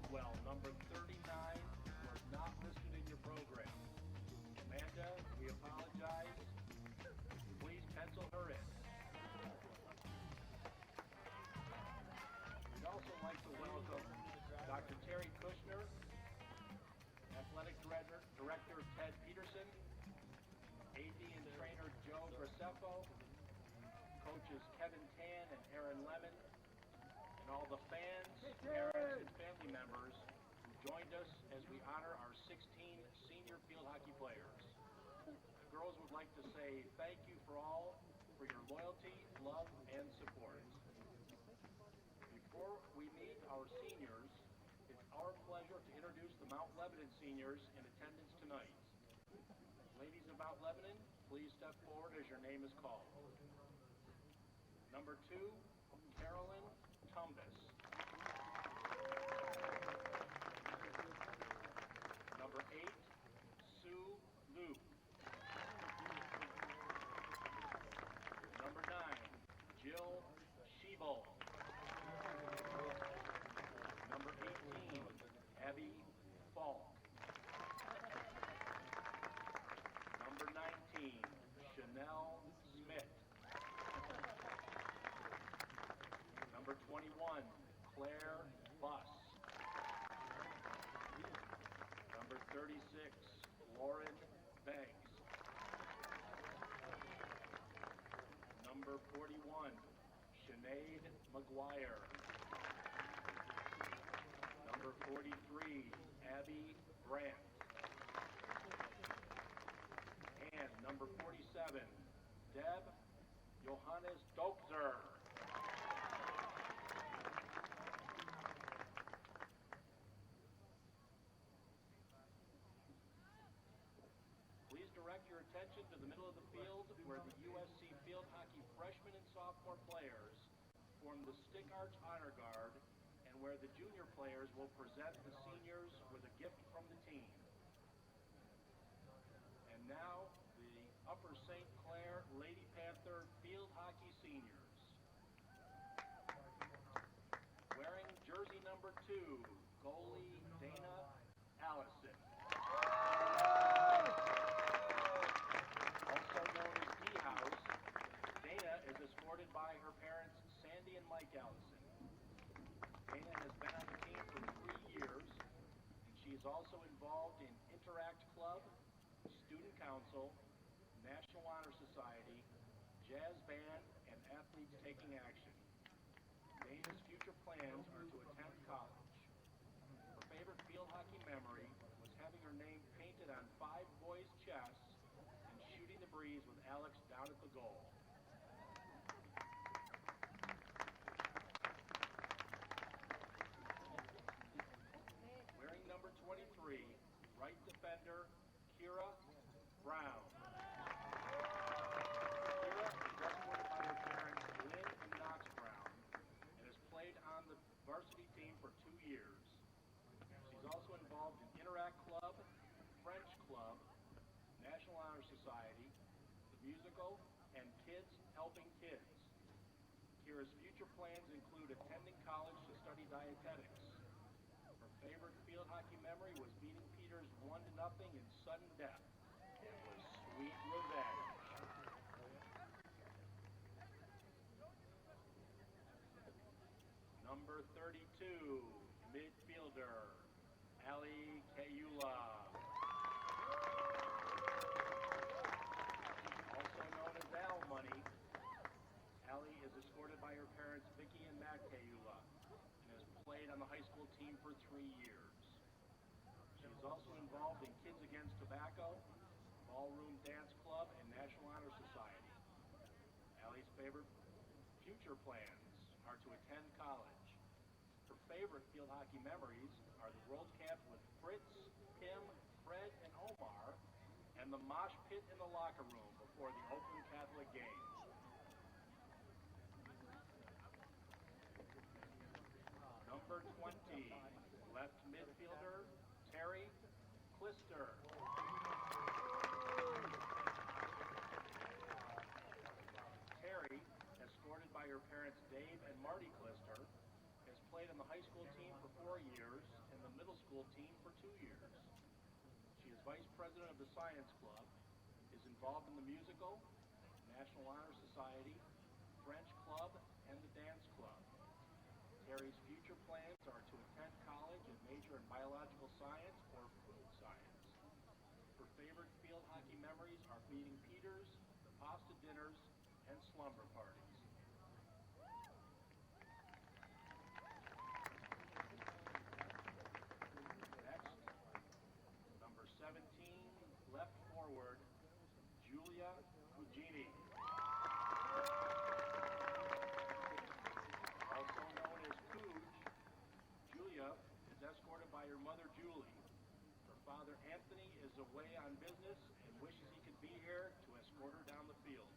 Well, number 39 was not listed in your program. Amanda, we apologize. Please pencil her in. We'd also like to welcome Dr. Terry Kushner, Athletic Director Ted Peterson, AD and trainer Joe Graceffo, coaches Kevin Tan and Aaron Lemon, and all the fans, parents, and family members who joined us as we honor our 16 senior field hockey players. The girls would like to say thank you for your loyalty, love, and support. Before we meet our seniors, it's our pleasure to introduce the Mount Lebanon seniors in attendance tonight. Ladies of Mount Lebanon, please step forward as your name is called. Number 2, Carolyn Tumbas. Number 8, Sue Liu. Number 9, Jill Schiebel. Number 18, Abby Falk. Number 19, Chanel Smith. Number 21, Claire Buss. Number 36, Lauren Banks. Number 41, Sinead McGuire. Number 43, Abby Brandt. And number 47, Deb Johannes Dobzer. Please direct your attention to the middle of the field where the USC field hockey freshman and sophomore players form the Stick Arch Honor Guard and where the junior players will present the seniors with a gift from the team. And now, the Upper St. Clair Lady Panther field hockey seniors. Wearing jersey number 2, goalie Dana Allison. Also known as D-House, Dana is escorted by her parents Sandy and Mike Allison. Dana has been on the team for 3 years, and she is also involved in Interact Club, Student Council, National Honor Society, Jazz Band, and Athletes Taking Action. Dana's future plans are to attend college. Her favorite field hockey memory was having her name painted on 5 boys' chests and shooting the breeze with Alex down at the goal. Wearing number 23, right defender Kira Brown. Kira is escorted by her parents Lynn and Knox Brown and has played on the varsity team for 2 years. She's also involved in Interact Club, French Club, National Honor Society, the musical, and Kids Helping Kids. Kira's future plans include attending college to study dietetics. Her favorite field hockey memory was beating Peters 1-0 in sudden death. It was sweet revenge. Number 32, midfielder, Ali Kayula. Also known as Al Money, Ali is escorted by her parents Vicky and Matt Kayula and has played on the high school team for 3 years. She is also involved in Kids Against Tobacco, Ballroom Dance Club, and National Honor Society. Allie's favorite future plans are to attend college. Her favorite field hockey memories are the World Camp with Fritz, Tim, Fred, and Omar, and the mosh pit in the locker room before the Oakland Catholic games. Number 20, left midfielder, Terry Klister. Terry, escorted by her parents Dave and Marty Klister, has played on the high school team for 4 years and the middle school team for 2 years. She is vice president of the Science Club, is involved in the musical, National Honor Society, French Club, and the Dance Club. Terry's future plans are to attend college and major in biological science or food science. Her favorite field hockey memories are beating Peters, pasta dinners, and slumber parties. Next, number 17, left forward, Julia Cugini. Also known as Cooj, Julia is escorted by her mother Julie. Her father Anthony is away on business and wishes he could be here to escort her down the field.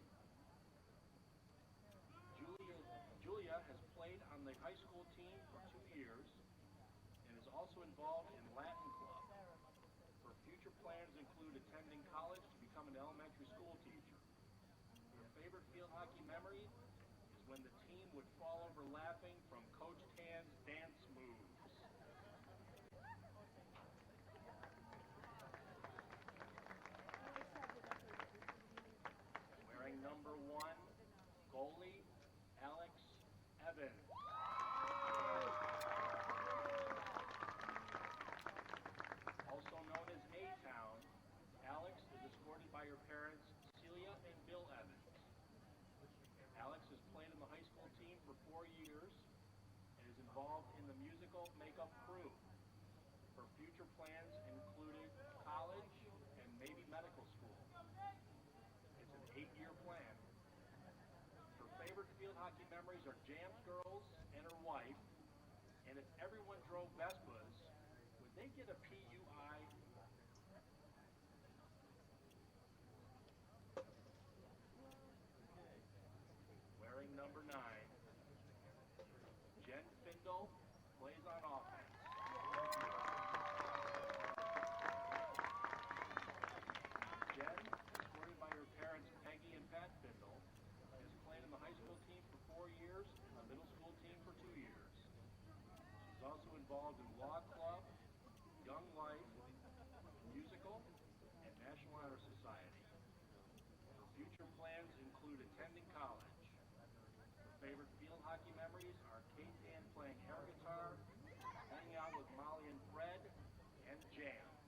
Julia has played on the high school team for 2 years and is also involved in Latin Club. Her future plans include attending college to become an elementary school teacher. Her favorite field hockey memory is when the team would fall over laughing from Coach Tan's dance moves. Wearing number 1, goalie Alex Evans. Also known as A-Town, Alex is escorted by her parents Celia and Bill Evans. Alex has played in the high school team for 4 years and is involved in the musical Makeup Crew. Her future plans included college and maybe medical school. It's an 8-year plan. Her favorite field hockey memories are Jams girls and her wife, and if everyone drove Vespas, would they get a PUI? Wearing number 9, Jen Findle plays on offense. Jen, escorted by her parents Peggy and Pat Findle, has played in the high school team for 4 years and the middle school team for 2 years. She's also involved in Law Club, Young Life, musical, and National Honor Society. Her future plans include attending college. Her favorite field hockey memories are Kate Ann playing air guitar, hanging out with Molly and Fred, and jams.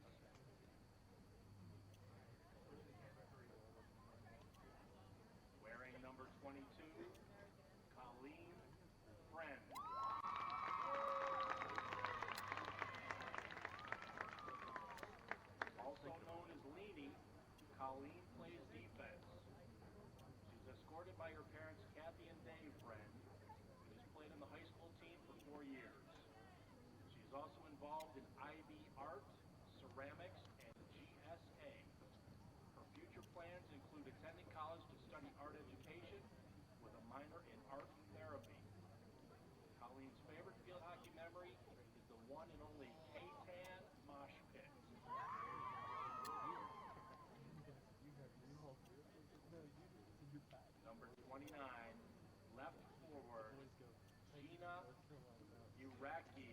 Wearing number 22, Colleen Friend. Also known as Leanie, Colleen plays defense. She's escorted by her parents Kathy and Dave Friend, and has played in the high school team for 4 years. She is also involved in IB Art, Ceramics, and GSA. Her future plans include attending college to study art education with a minor in art therapy. Colleen's favorite field hockey memory is the one and only K-Tan mosh pit. Number 29, left forward, Gina Uraki.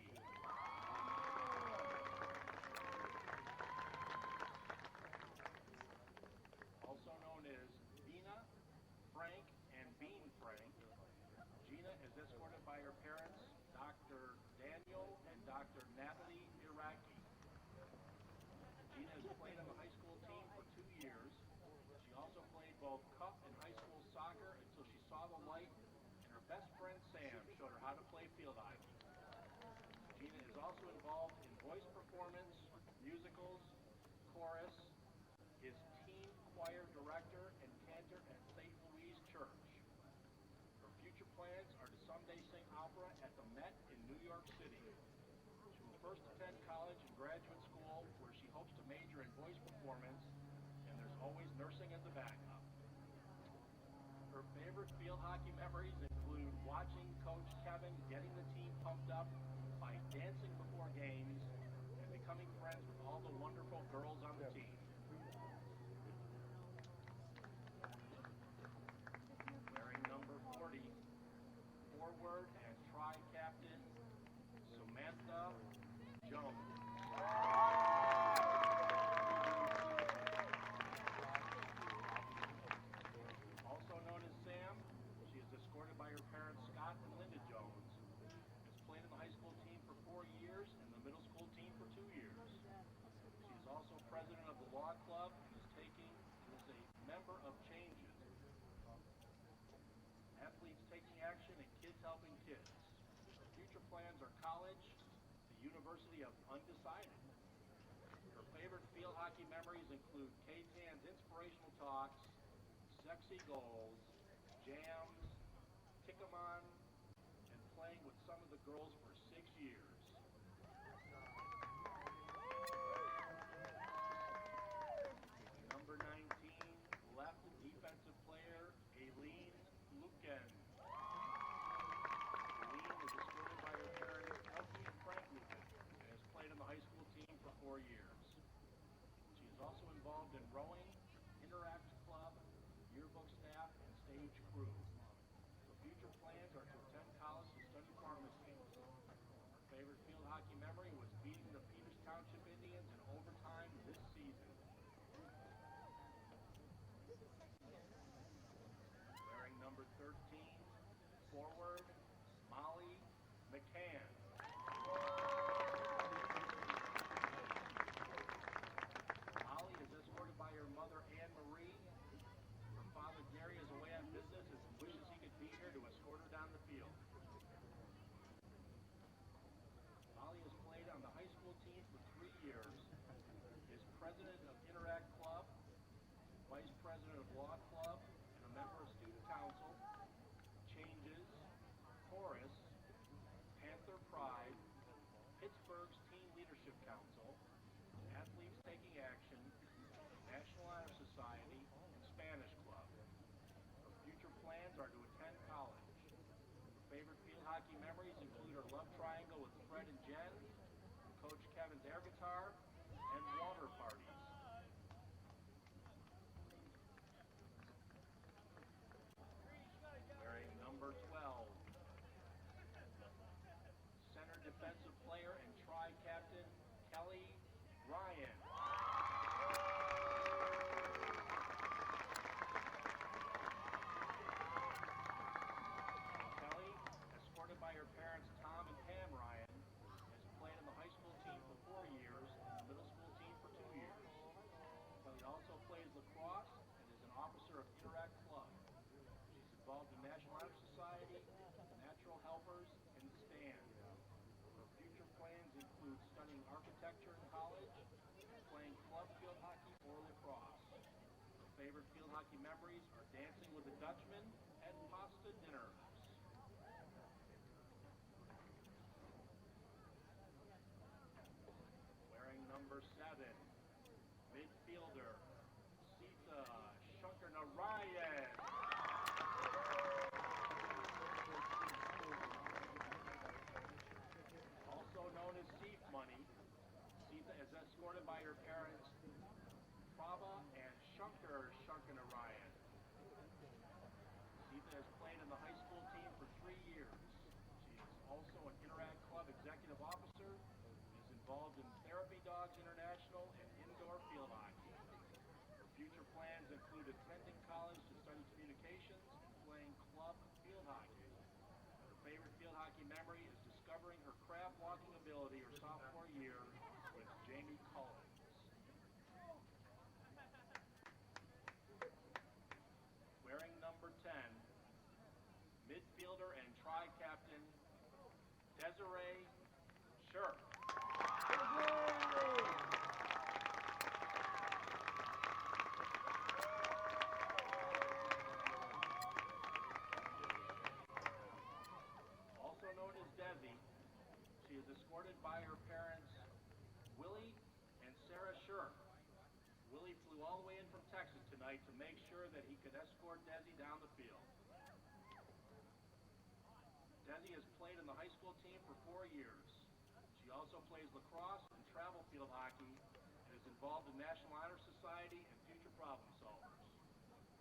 Also known as Bina, Frank, and Bean Frank, Gina is escorted by her parents, Dr. Daniel and Dr. Natalie Iraqi. Gina has played on the high school team for 2 years. She also played both cup and high school soccer until she saw the light and her best friend Sam showed her how to play field hockey. Gina is also involved in voice performance, musicals, chorus, is teen choir director and cantor at St. Louis Church. Her future plans are to someday sing opera at the Met in New York City. She will first attend college and graduate school where she hopes to major in voice performance, and there's always nursing as a backup. Her favorite field hockey memories include watching Coach Kevin getting the team pumped up by dancing before games and becoming friends with all the wonderful girls on the team. Wearing number 40, forward and tri-captain Samantha Jones. kids. Her future plans are college, the University of Undecided. Her favorite field hockey memories include K-Tan's inspirational talks, sexy goals, jams, kick-em-on, and playing with some of the girls for 6 years. Number 19, left defensive player, Aileen Luken. Aileen is escorted by her parents, Elsie and Frank Luken, and has played on the high school team for 4 years. She is also involved in rowing, Interact Club, yearbook staff, and stage crew. Her future plans are to attend college to study pharmacy. Her favorite field hockey memory was beating the Peters Township Indians in overtime this season. Wearing number 13, forward, Molly McCann. Molly is escorted by her mother, Anne Marie. Her father, Gary, is away on business and wishes he could be here to escort her down the field. Molly has played on the high school team for 3 years, is president of Interact Club, vice president of Law Club, and a member of Student Council, Changes, Chorus, Panther Pride, Pittsburgh's Teen Leadership Council, Athletes Taking Action, National Honor Society, and Spanish Club. Her future plans are to attend college. Her favorite field hockey memories include her love triangle with Fred and Jen, Coach Kevin's air guitar, and water parties. Wearing number 12, center defensive player and tri-captain, Kelly Ryan. Kelly, escorted by her parents Tom and Pam Ryan, has played on the high school team for 4 years and the middle school team for 2 years. Kelly also plays lacrosse and is an officer of Interact Club. She's involved in National Honor Society, Natural Helpers, and STAND. Her future plans include studying architecture in college and playing club field hockey or lacrosse. Her favorite field hockey memories are dancing with the Dutchman and pasta dinners. Wearing number 7, midfielder, Sita Shankar-Narayan. Also known as Seif Money, Sita is escorted by her parents, Prabha and Shankar-Narayan. Sita has played on the high school team for 3 years. She is also an Interact Club executive officer, is involved in Therapy Dogs International and indoor field hockey. Her future plans include attending college to study communications and playing club field hockey. Her favorite field hockey memory is discovering her crab walking ability her sophomore year with Jamie Collins. Wearing number 10, midfielder and tri-captain, Desiree Shirk. Also known as Desi, she is escorted by her parents, Willie and Sarah Shirk. Willie flew all the way in from Texas tonight to make sure that he could escort Desi down the field. Desi has played on the high school team for 4 years. She also plays lacrosse and travel field hockey and is involved in National Honor Society and Future Problem Solvers.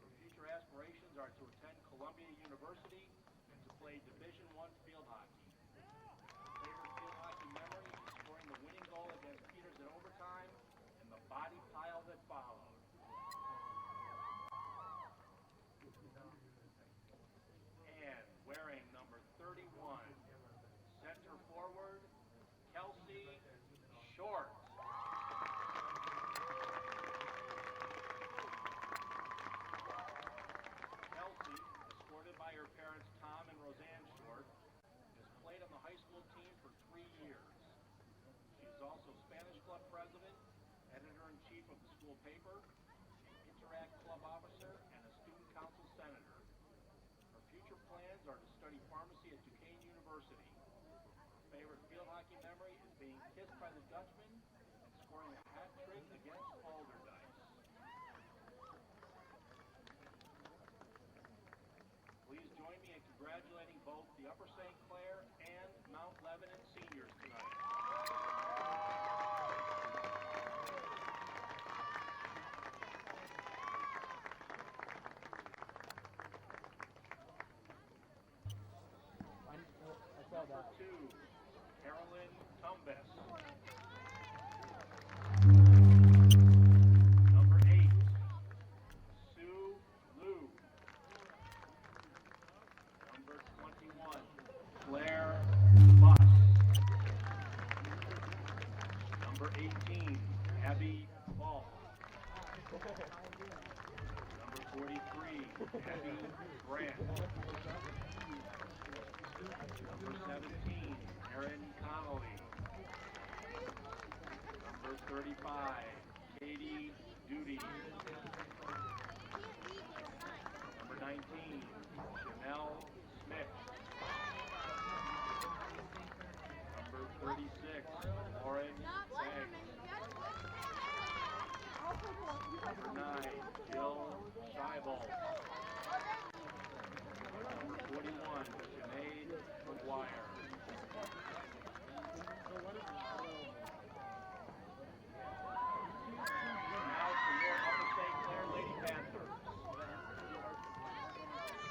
Her future aspirations are to attend Columbia University and to play Division I field hockey. Her favorite field hockey memory is scoring the winning goal against Peters in overtime and the body pile that followed. And wearing number 31, center forward, Kelsey Short. Kelsey, escorted by her parents Tom and Roseanne Short, individual paper, Interact Club officer, and a student council senator. Her future plans are to study pharmacy at Duquesne University. Her favorite field hockey memory is being kissed by the Dutchman and scoring a hat trick against Alderdice. Please join me in congratulating both the Upper St. Clair and Mount Lebanon seniors tonight. Number 2, Carolyn Tumbes. Number 8, Sue Liu. Number 21, Claire Buss. Number 18, Abby Ball. Number 43, Abby Grant. Number 17, Erin Connolly. Number 35, Katie Duty. Number 19, Chanel Smith. Number 36, Lauren Banks. Number 9, Jill Scheibel. Number 41, Sinead McGuire. Now for your Upper St. Clair Lady Panthers.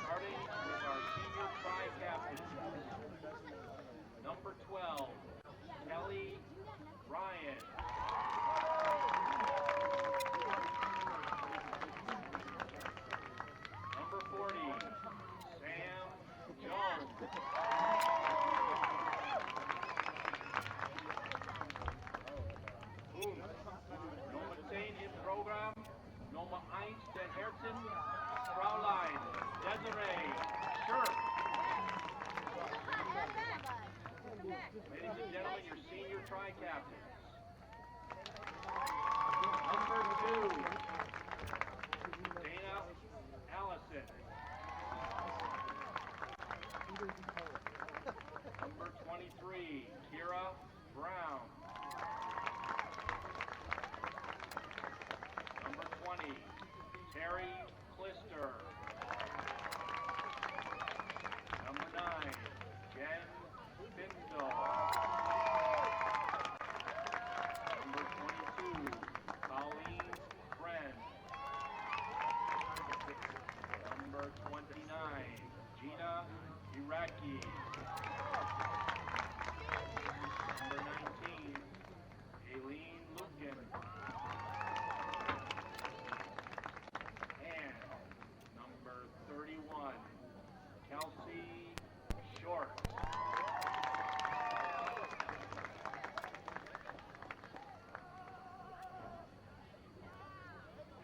Starting with our senior tri-captain. Number 12, Kelly Ryan. Number 40, Sam Jones. Nummer 10 im Programm, Nummer 1 der Herzen, Fraulein Desiree Schurk. Ladies and gentlemen, your senior tri-captains. Number 2, Dana Allison. Number 23, Kira Brown. Number 20, Terry Klister. Number 9, Jen Bindel. Number 22, Colleen Friend. Number 29, Gina Iraqi. Number 19, Aileen Lukin. And number 31, Kelsey Short.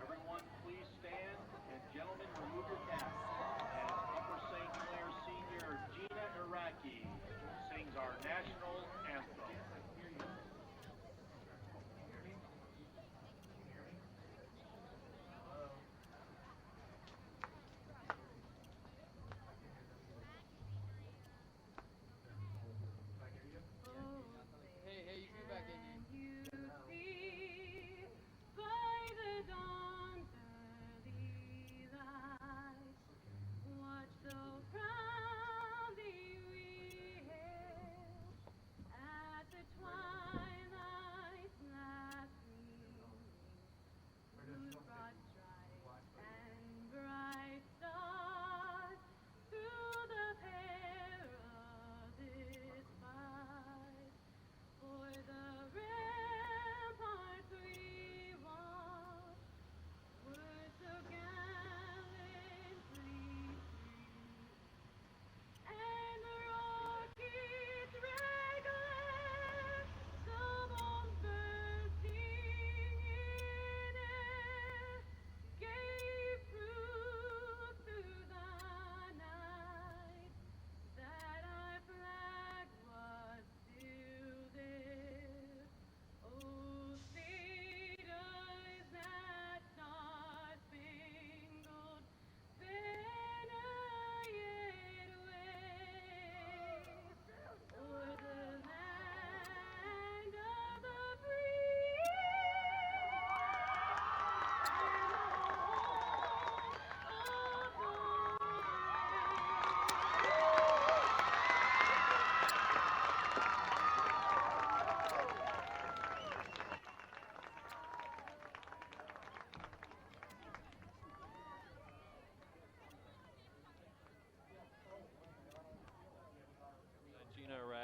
Everyone, please stand, and gentlemen, remove your caps as Upper St. Clair senior Gina Iraqi sings our national anthem. Hey, you go back in there. You see by the dawn's early light what so proudly we hailed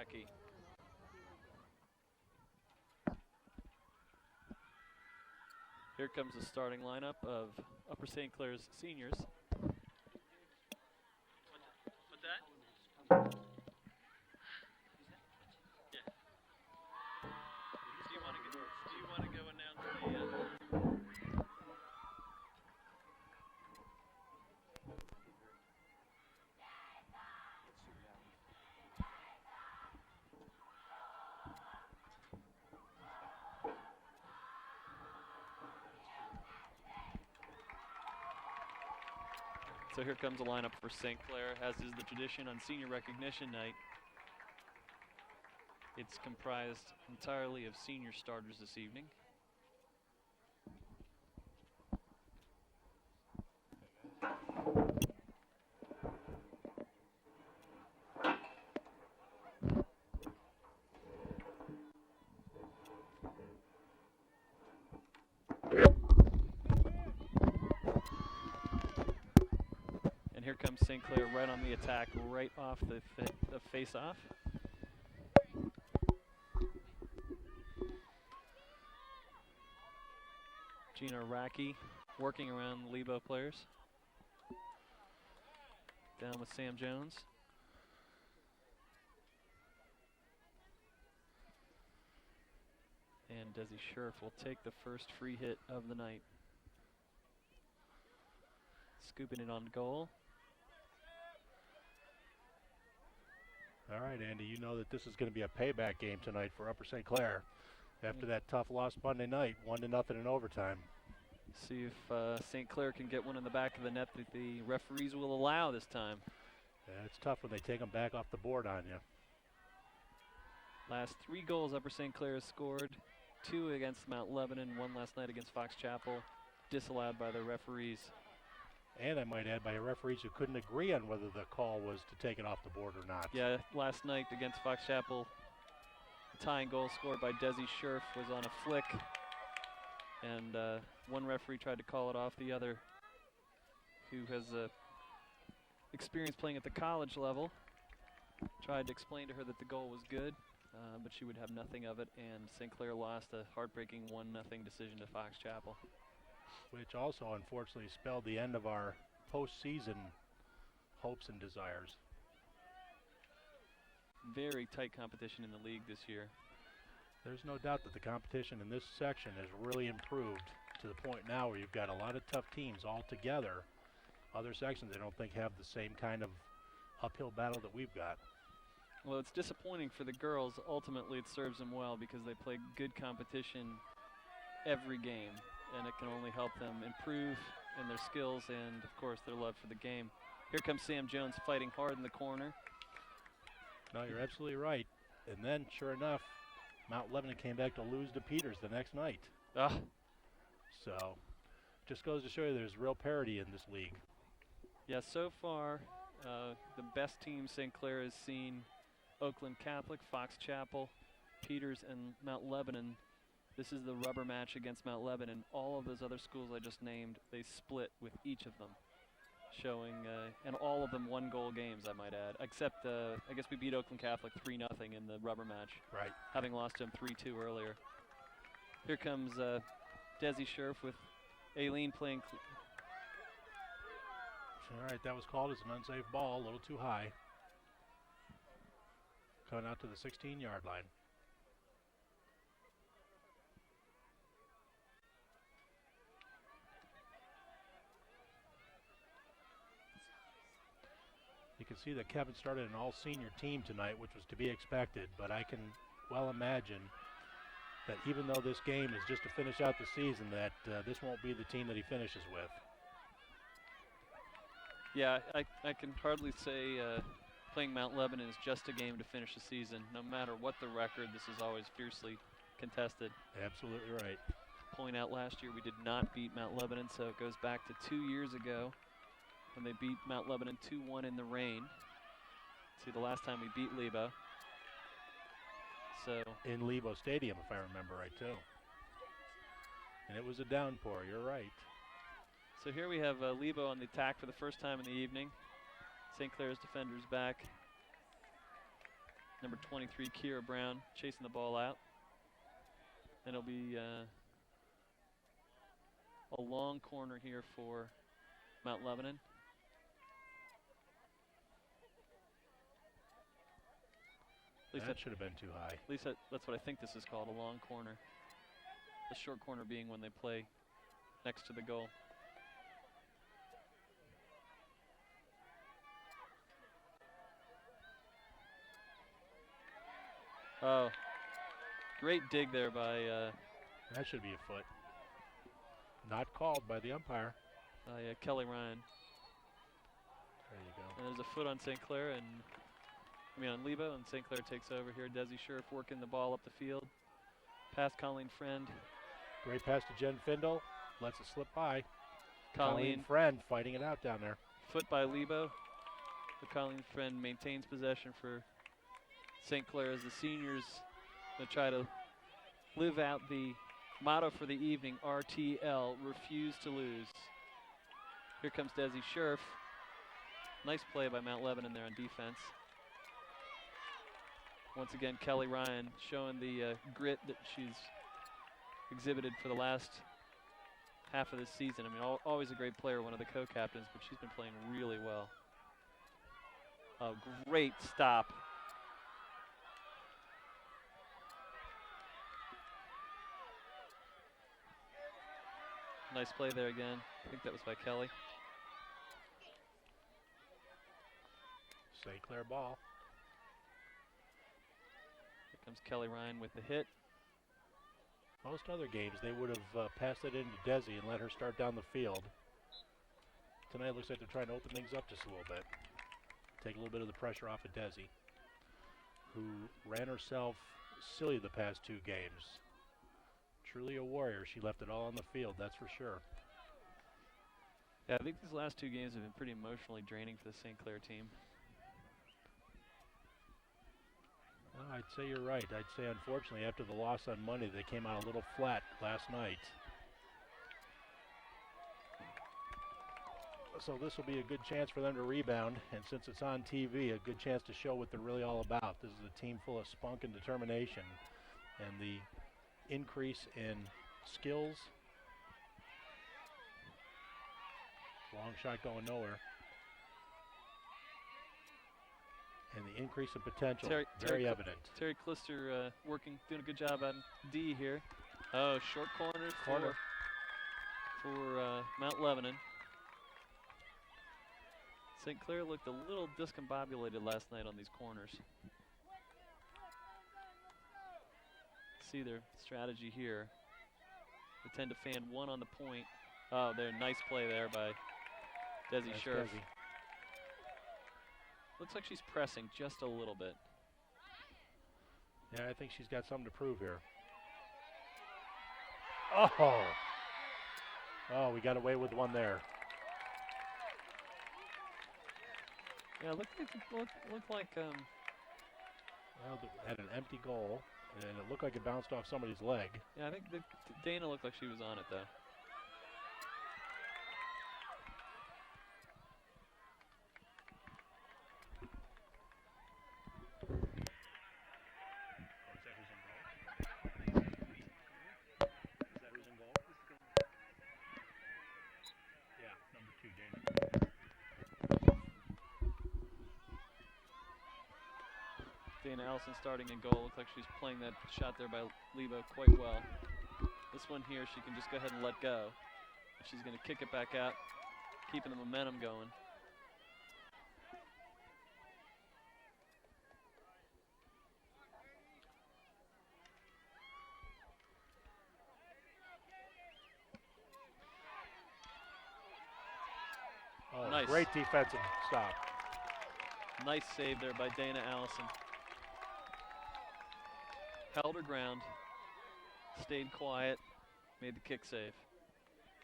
Racky. Here comes the starting lineup of Upper St. Clair's seniors. What's that? Yeah. Do you want to go announce the? So here comes a lineup for St. Clair, as is the tradition on senior recognition night. It's comprised entirely of senior starters this evening. And here comes St. Clair right on the attack, right off the face-off. Gina Racky working around the Lebo players. Down with Sam Jones. And Desi Scherf will take the first free hit of the night. Scooping it on goal. All right, Andy, you know that this is going to be a payback game tonight for Upper St. Clair. After that tough loss Monday night, 1-0 in overtime. See if St. Clair can get one in the back of the net that the referees will allow this time. Yeah, it's tough when they take them back off the board on you. Last 3 goals Upper St. Clair has scored. 2 against Mount Lebanon, 1 last night against Fox Chapel. Disallowed by the referees. And I might add, by referees who couldn't agree on whether the call was to take it off the board or not. Yeah, last night against Fox Chapel, the tying goal scored by Desi Scherf was on a flick. And one referee tried to call it off. The other, who has experience playing at the college level, tried to explain to her that the goal was good, but she would have nothing of it, and St. Clair lost a heartbreaking 1-0 decision to Fox Chapel. Which also unfortunately spelled the end of our postseason hopes and desires. Very tight competition in the league this year. There's no doubt that the competition in this section has really improved to the point now where you've got a lot of tough teams all together. Other sections I don't think have the same kind of uphill battle that we've got. Well, it's disappointing for the girls. Ultimately, it serves them well because they play good competition every game, and it can only help them improve in their skills and, of course, their love for the game. Here comes Sam Jones fighting hard in the corner. No, you're absolutely right. And then, sure enough, Mount Lebanon came back to lose to Peters the next night. So, just goes to show you there's real parity in this league. Yeah, so far, the best team St. Clair has seen: Oakland Catholic, Fox Chapel, Peters, and Mount Lebanon. This is the rubber match against Mount Lebanon. All of those other schools I just named, they split with each of them, showing, and all of them 1-goal games, I might add, except I guess we beat Oakland Catholic 3-0 in the rubber match. Right. Having lost to them 3-2 earlier. Here comes Desi Scherf with Aileen playing. All right, that was called as an unsafe ball, a little too high. Coming out to the 16-yard line. You can see that Kevin started an all-senior team tonight, which was to be expected, but I can well imagine that even though this game is just to finish out the season, that this won't be the team that he finishes with. Yeah, I can hardly say playing Mount Lebanon is just a game to finish the season. No matter what the record, this is always fiercely contested. Absolutely right. Point out, last year we did not beat Mount Lebanon, so it goes back to 2 years ago when they beat Mount Lebanon 2-1 in the rain. See, the last time we beat Lebo. So in Lebo Stadium, if I remember right, too. And it was a downpour, you're right. So here we have Lebo on the attack for the first time in the evening. St. Clair's defenders back. Number 23, Kira Brown, chasing the ball out. And it'll be a long corner here for Mount Lebanon. At least That should have been too high. At least that's what I think this is called, a long corner. The short corner being when they play next to the goal. Oh, great dig there by That should be a foot. Not called by the umpire. Kelly Ryan. There you go. And there's a foot on St. Clair, and on Lebo, and St. Clair takes over here. Desi Scherf working the ball up the field. Pass Colleen Friend. Great pass to Jen Findle. Lets it slip by. Colleen Friend fighting it out down there. Foot by Lebo. But Colleen Friend maintains possession for St. Clair as the seniors will try to live out the motto for the evening, RTL, refuse to lose. Here comes Desi Scherf. Nice play by Mount Lebanon there on defense. Once again, Kelly Ryan showing the grit that she's exhibited for the last half of this season. Always a great player, one of the co-captains, but she's been playing really well. A great stop. Nice play there again. I think that was by Kelly. St. Clair ball. Here comes Kelly Ryan with the hit. Most other games, they would have passed it into Desi and let her start down the field. Tonight it looks like they're trying to open things up just a little bit. Take a little bit of the pressure off of Desi, who ran herself silly the past two games. Truly a warrior. She left it all on the field, that's for sure. Yeah, I think these last two games have been pretty emotionally draining for the St. Clair team. Well, I'd say you're right. I'd say, unfortunately, after the loss on Monday, they came out a little flat last night. So this will be a good chance for them to rebound, and since it's on TV, a good chance to show what they're really all about. This is a team full of spunk and determination, and the increase in skills. Long shot going nowhere. And the increase in potential, very evident. Terry Klister doing a good job on D here. Oh, short corner for Mount Lebanon. St. Clair looked a little discombobulated last night on these corners. See their strategy here. They tend to fan one on the point. Oh, there, nice play there by Desi Scherf. Looks like she's pressing just a little bit. Yeah, I think she's got something to prove here. Oh! Oh, we got away with one there. Yeah, looked like Well, had an empty goal, and it looked like it bounced off somebody's leg. Yeah, I think Dana looked like she was on it though. Dana Allison starting in goal. Looks like she's playing that shot there by Lebo quite well. This one here, she can just go ahead and let go. She's going to kick it back out, keeping the momentum going. Oh, nice. Great defensive stop. Nice save there by Dana Allison. Held her ground, stayed quiet, made the kick save.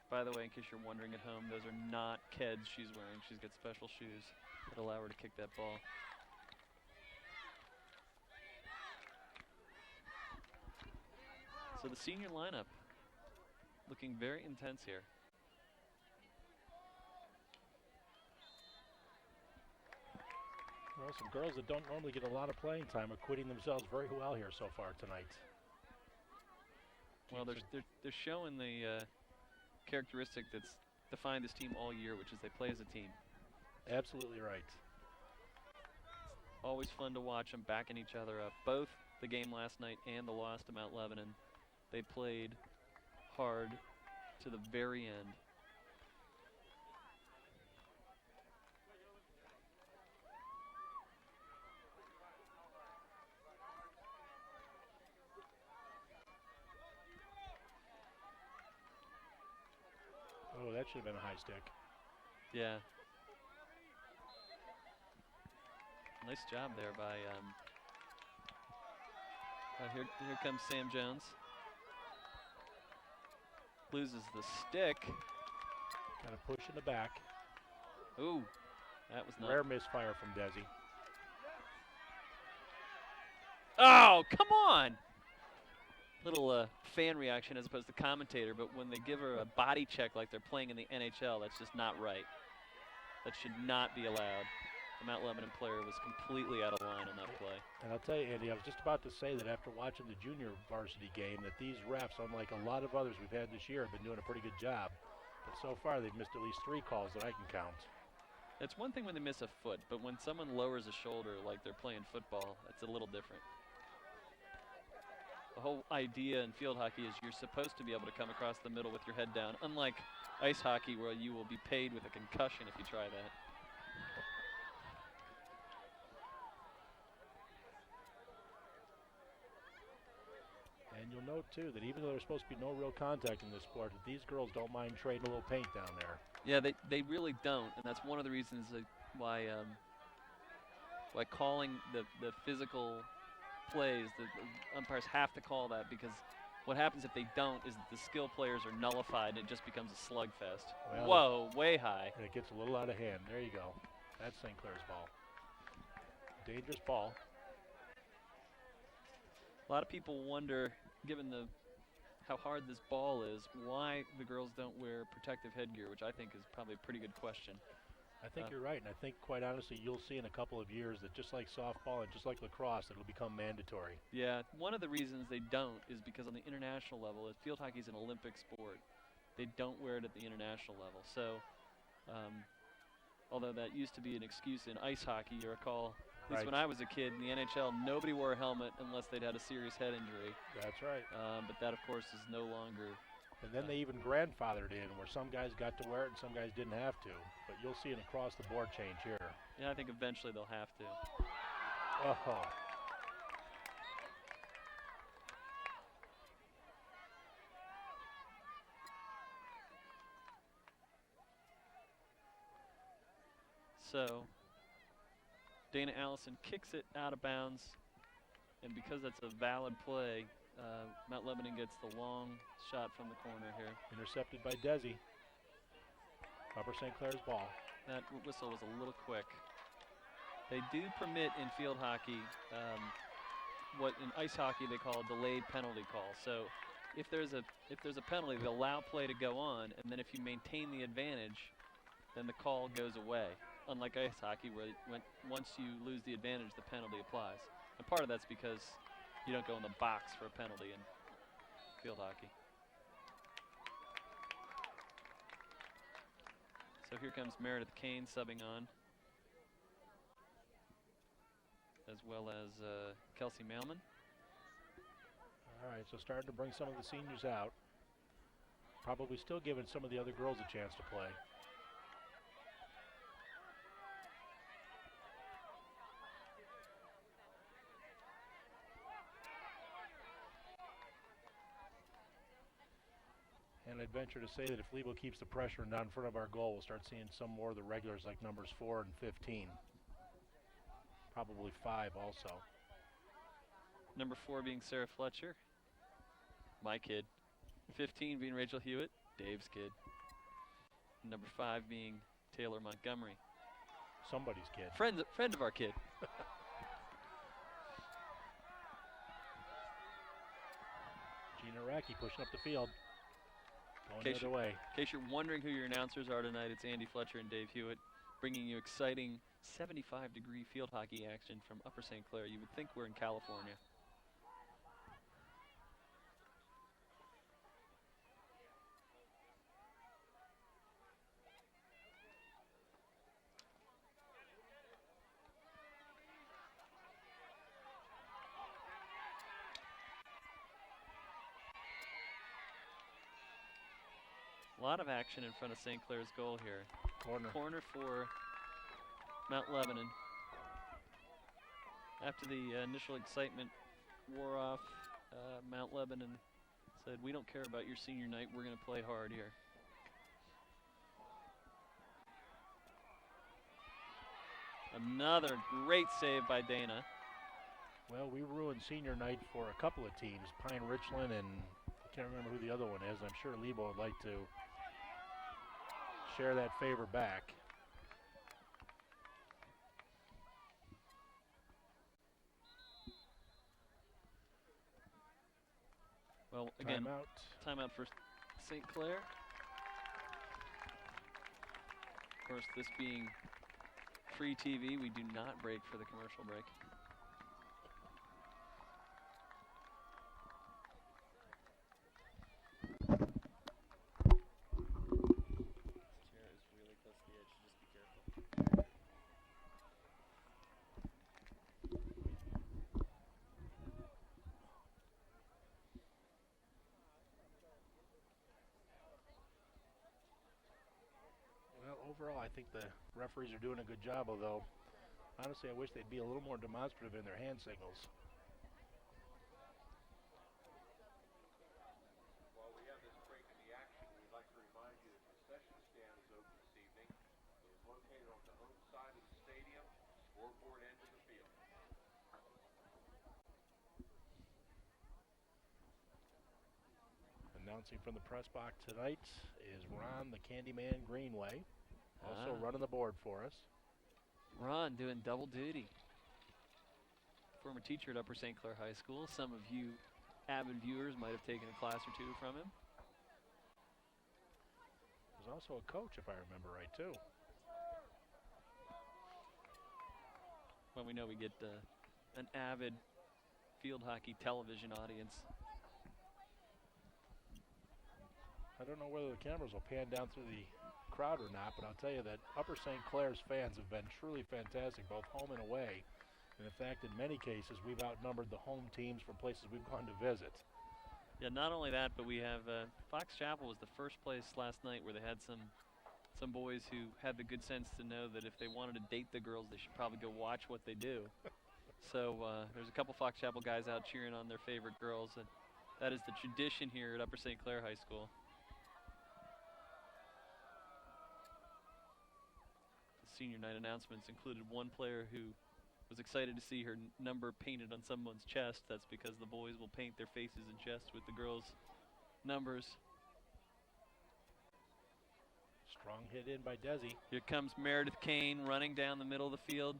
By the way, in case you're wondering at home, those are not Keds she's wearing. She's got special shoes that allow her to kick that ball. So the senior lineup looking very intense here. Well, some girls that don't normally get a lot of playing time are quitting themselves very well here so far tonight. Well, they're showing the characteristic that's defined this team all year, which is they play as a team. Absolutely right. Always fun to watch them backing each other up. Both the game last night and the loss to Mount Lebanon, they played hard to the very end. Oh, that should have been a high stick. Yeah. Nice job there by, here comes Sam Jones. Loses the stick. Got a push in the back. Ooh, that was not. Rare misfire from Desi. Oh, come on! Little fan reaction as opposed to commentator, but when they give her a body check like they're playing in the NHL, that's just not right. That should not be allowed. The Mount Lebanon player was completely out of line on that play. And I'll tell you, Andy, I was just about to say that after watching the junior varsity game, that these refs, unlike a lot of others we've had this year, have been doing a pretty good job. But so far, they've missed at least 3 calls that I can count. It's one thing when they miss a foot, but when someone lowers a shoulder like they're playing football, it's a little different. The whole idea in field hockey is you're supposed to be able to come across the middle with your head down, unlike ice hockey where you will be paid with a concussion if you try that. And you'll note, too, that even though there's supposed to be no real contact in this sport, that these girls don't mind trading a little paint down there. Yeah, they really don't, and that's one of the reasons why calling the physical plays, the umpires have to call that, because what happens if they don't is that the skill players are nullified and it just becomes a slugfest. Well, whoa, way high. And it gets a little out of hand. There you go. That's St. Clair's ball. Dangerous ball. A lot of people wonder, given how hard this ball is, why the girls don't wear protective headgear, which I think is probably a pretty good question. I think you're right, and I think, quite honestly, you'll see in a couple of years that just like softball and just like lacrosse, it'll become mandatory. Yeah, one of the reasons they don't is because on the international level, if field hockey is an Olympic sport, they don't wear it at the international level. So, although that used to be an excuse in ice hockey, you recall, at least when I was a kid in the NHL, nobody wore a helmet unless they'd had a serious head injury. That's right. But that, of course, is no longer. And then they even grandfathered in where some guys got to wear it and some guys didn't have to. But you'll see an across-the-board change here. Yeah, I think eventually they'll have to. Oh. So, Dana Allison kicks it out of bounds, and because that's a valid play, Mount Lebanon gets the long shot from the corner here. Intercepted by Desi. Upper St. Clair's ball. That whistle was a little quick. They do permit in field hockey what in ice hockey they call a delayed penalty call. So if there's a penalty, they allow play to go on, and then if you maintain the advantage, then the call goes away. Unlike ice hockey, where once you lose the advantage, the penalty applies. And part of that's because you don't go in the box for a penalty in field hockey. So here comes Meredith Kane subbing on, as well as Kelsey Mailman. All right, so starting to bring some of the seniors out. Probably still giving some of the other girls a chance to play. And I'd venture to say that if Lebo keeps the pressure down in front of our goal, we'll start seeing some more of the regulars like numbers 4 and 15. Probably 5 also. Number 4 being Sarah Fletcher, my kid. 15 being Rachel Hewitt, Dave's kid. Number 5 being Taylor Montgomery. Somebody's kid. Friend of our kid. Gina Racky pushing up the field. Going the other way. In case you're wondering who your announcers are tonight, it's Andy Fletcher and Dave Hewitt, bringing you exciting 75-degree field hockey action from Upper St. Clair. You would think we're in California. A lot of action in front of St. Clair's goal here. Corner for Mount Lebanon. After the initial excitement wore off, Mount Lebanon said, we don't care about your senior night, we're going to play hard here. Another great save by Dana. Well, we ruined senior night for a couple of teams, Pine Richland, and I can't remember who the other one is. I'm sure Lebo would like to share that favor back. Well, again, timeout for St. Clair. Of course, this being free TV, we do not break for the commercial break. Overall, I think the referees are doing a good job, although honestly, I wish they'd be a little more demonstrative in their hand signals. While we have this break in the action, we'd like to remind you that the concession stand is open this evening. It is located on the home side of the stadium, scoreboard end of the field. Announcing from the press box tonight is Ron the Candyman Greenway. Also running the board for us. Ron doing double duty. Former teacher at Upper St. Clair High School. Some of you avid viewers might have taken a class or two from him. Was also a coach, if I remember right, too. Well, we know we get an avid field hockey television audience. I don't know whether the cameras will pan down through the crowd or not, but I'll tell you that Upper St. Clair's fans have been truly fantastic, both home and away. And in fact, in many cases, we've outnumbered the home teams from places we've gone to visit. Yeah, not only that, but we have Fox Chapel was the first place last night where they had some boys who had the good sense to know that if they wanted to date the girls, they should probably go watch what they do. So there's a couple Fox Chapel guys out cheering on their favorite girls, and that is the tradition here at Upper St. Clair High School. Senior night announcements included one player who was excited to see her number painted on someone's chest. That's because the boys will paint their faces and chests with the girls' numbers. Strong hit in by Desi. Here comes Meredith Kane running down the middle of the field.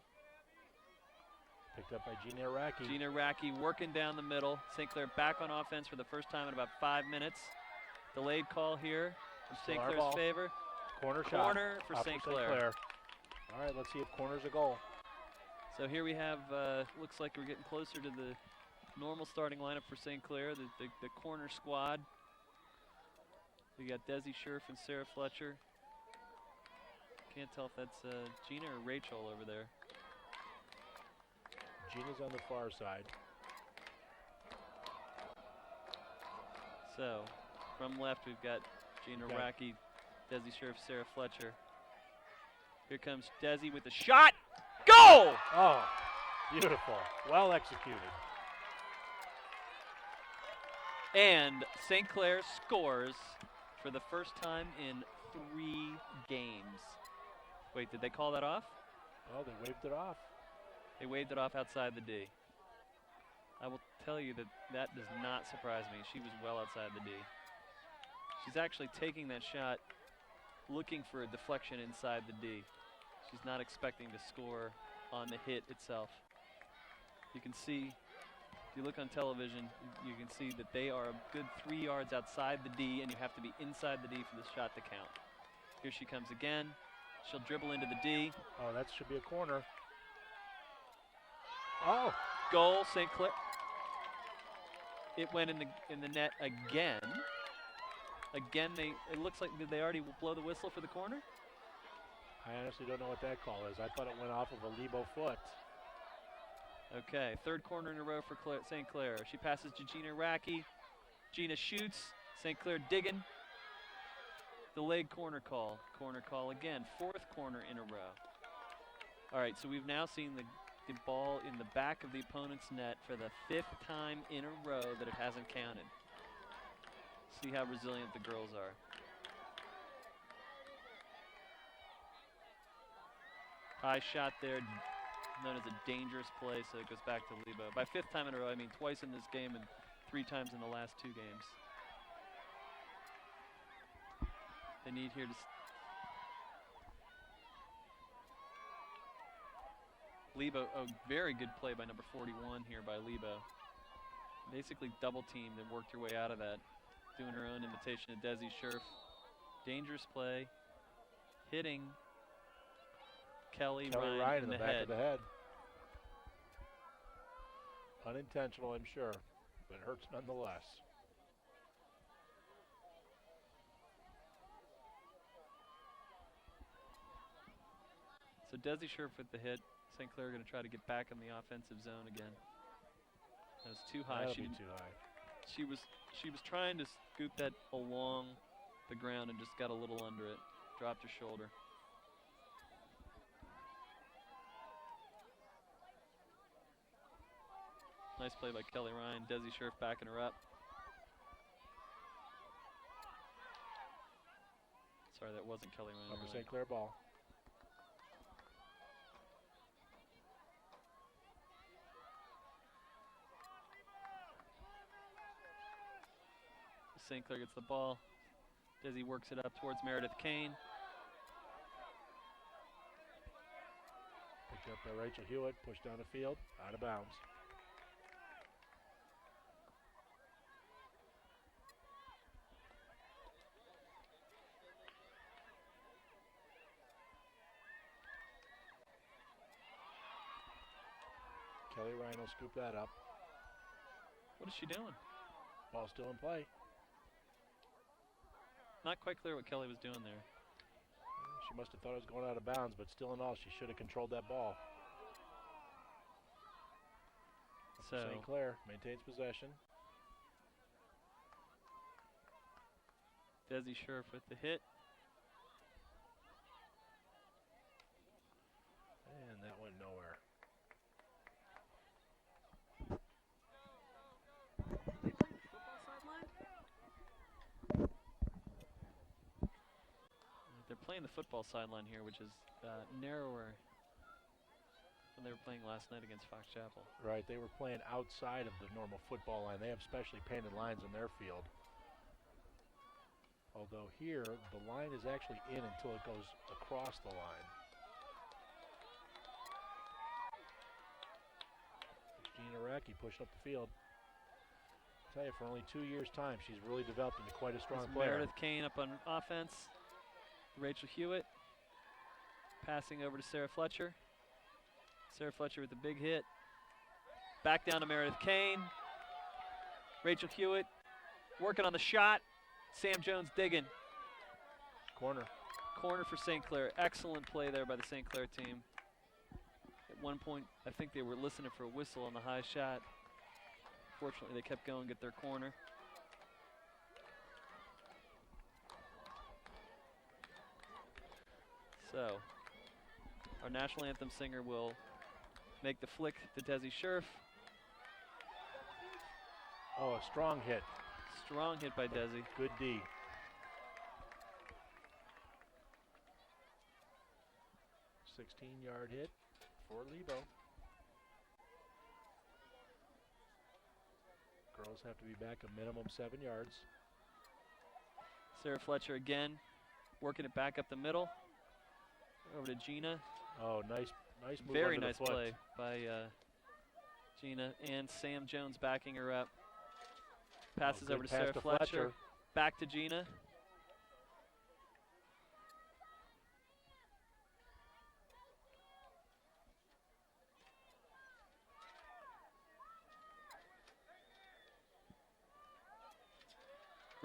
Picked up by Gina Iraqi. Gina Iraqi working down the middle. St. Clair back on offense for the first time in about 5 minutes. Delayed call here in St. Clair's favor. Corner shot. Corner for St. Clair. All right, let's see if corner's a goal. So here we have, looks like we're getting closer to the normal starting lineup for St. Clair, the corner squad. We got Desi Scherf and Sarah Fletcher. Can't tell if that's Gina or Rachel over there. Gina's on the far side. So, from left we've got Gina Iraqi, Desi Scherf, Sarah Fletcher. Here comes Desi with the shot. Goal! Oh, beautiful. Well executed. And St. Clair scores for the first time in 3 games. Wait, did they call that off? Oh, they waved it off. They waved it off outside the D. I will tell you that that does not surprise me. She was well outside the D. She's actually taking that shot looking for a deflection inside the D. She's not expecting to score on the hit itself. You can see, if you look on television, you can see that they are a good 3 yards outside the D, and you have to be inside the D for the shot to count. Here she comes again. She'll dribble into the D. Oh, that should be a corner. Oh, Goal, St. Clair. It went in the net again. Again, it looks like, did they already blow the whistle for the corner? I honestly don't know what that call is. I thought it went off of a Lebo foot. Okay, third corner in a row for St. Clair. She passes to Gina Racky. Gina shoots. St. Clair digging. The leg corner call. Corner call again. Fourth corner in a row. All right, so we've now seen the ball in the back of the opponent's net for the 5th time in a row that it hasn't counted. See how resilient the girls are. High shot there, known as a dangerous play, so it goes back to Lebo. By 5th time in a row, I mean twice in this game and 3 times in the last 2 games. They need here to... Lebo, oh, very good play by number 41 here by Lebo. Basically double teamed and worked her way out of that. Doing her own imitation of Desi Scherf. Dangerous play. Hitting Kelly Ryan in the back of the head. Unintentional, I'm sure, but it hurts nonetheless. So Desi Scherf with the hit. St. Clair going to try to get back in the offensive zone again. That was too high. That'll be too high. She was trying to scoop that along the ground and just got a little under it. Dropped her shoulder. Nice play by Kelly Ryan. Desi Scherf backing her up. Sorry, that wasn't Kelly Ryan. Upper St. Clair ball. St. Clair gets the ball. Desi works it up towards Meredith Kane. Picked up by Rachel Hewitt, pushed down the field, out of bounds. Kelly Ryan will scoop that up. What is she doing? Ball still in play. Not quite clear what Kelly was doing there. She must have thought it was going out of bounds, but still in all, she should have controlled that ball. So St. Clair maintains possession. Desi Scherf with the hit. And that went nowhere. They're playing the football sideline here, which is narrower than they were playing last night against Fox Chapel. Right, they were playing outside of the normal football line. They have specially painted lines in their field. Although here, the line is actually in until it goes across the line. Gina Racky pushing up the field. I'll tell you, for only 2 years' time, she's really developed into quite a strong player. Meredith Kane up on offense. Rachel Hewitt passing over to Sarah Fletcher. Sarah Fletcher with the big hit. Back down to Meredith Kane. Rachel Hewitt working on the shot. Sam Jones digging. Corner. Corner for St. Clair. Excellent play there by the St. Clair team. At one point, I think they were listening for a whistle on the high shot. Fortunately, they kept going, get their corner. So, our national anthem singer will make the flick to Desi Scherf. Oh, a strong hit. Strong hit by Desi. Good D. .16-yard hit for Lebo. Girls have to be back a minimum 7 yards. Sarah Fletcher again, working it back up the middle. Over to Gina. Oh, nice move. Very under nice the foot. play by Gina, and Sam Jones backing her up. Passes over to pass Sarah to Fletcher. Back to Gina.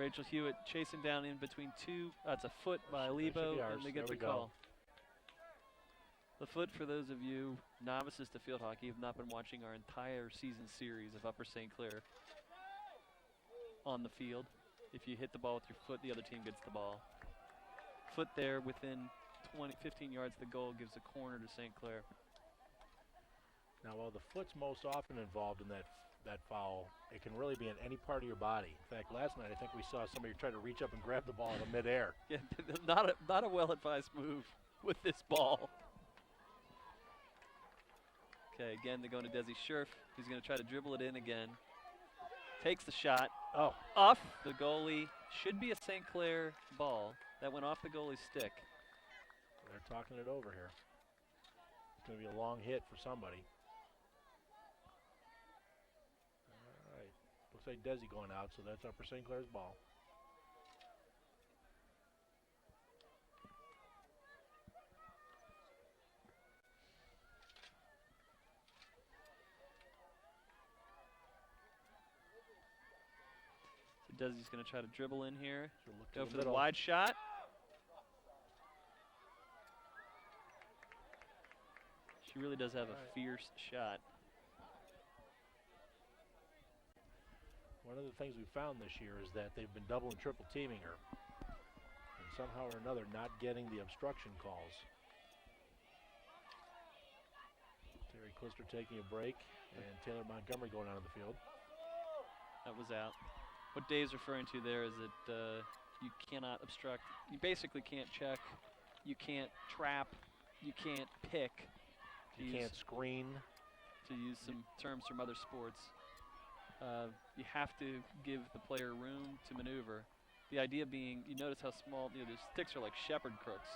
Rachel Hewitt chasing down in between two. That's a foot by That should be Lebo, ours. and they get There the we go. call. The foot, for those of you novices to field hockey, have not been watching our entire season series of Upper St. Clair on the field. If you hit the ball with your foot, the other team gets the ball. Foot there within 15 yards of the goal gives a corner to St. Clair. Now, while the foot's most often involved in that foul, it can really be in any part of your body. In fact, last night I think we saw somebody try to reach up and grab the ball in midair. Yeah, not a well-advised move with this ball. Okay, again, they're going to Desi Scherf. He's going to try to dribble it in again. Takes the shot. Oh, Off the goalie. Should be a St. Clair ball. That went off the goalie's stick. they're talking it over here. It's going to be a long hit for somebody. All right. Looks like Desi going out, so that's Upper St. Clair's ball. So Desi's going to try to dribble in here. So look to Go for the middle. wide shot. She really does have a Alright. fierce shot. One of the things we found this year is that they've been double and triple teaming her, and somehow or another not getting the obstruction calls. Terry Clister taking a break, and Taylor Montgomery going out of the field. That was out. What Dave's referring to there is that you cannot obstruct. You basically can't check. You can't trap. You can't pick. You can't screen. To use some terms from other sports. You have to give the player room to maneuver. The idea being, you notice how small, the sticks are like shepherd crooks.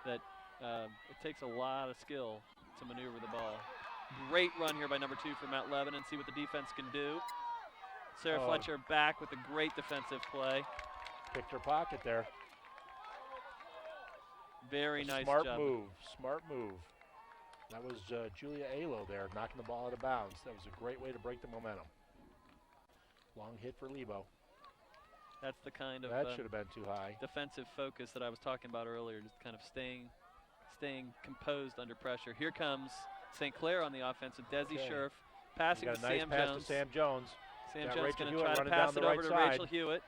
That it takes a lot of skill to maneuver the ball. Great run here by number 2 for Mount Lebanon. See what the defense can do. Sarah Fletcher back with a great defensive play. Picked her pocket there. Very nice Smart job. move. Smart move. That was Julia Alo there knocking the ball out of bounds. That was a great way to break the momentum. Long hit for Lebo. That's the kind of That should have been too high. defensive focus that I was talking about earlier, just kind of staying composed under pressure. Here comes St. Clair on the offense with Desi Okay. Scherf, We passing got to a nice Sam pass Jones. to Sam Jones. Sam Got Jones Rachel going to Hewitt try to running pass down it the over right to side. Rachel Hewitt.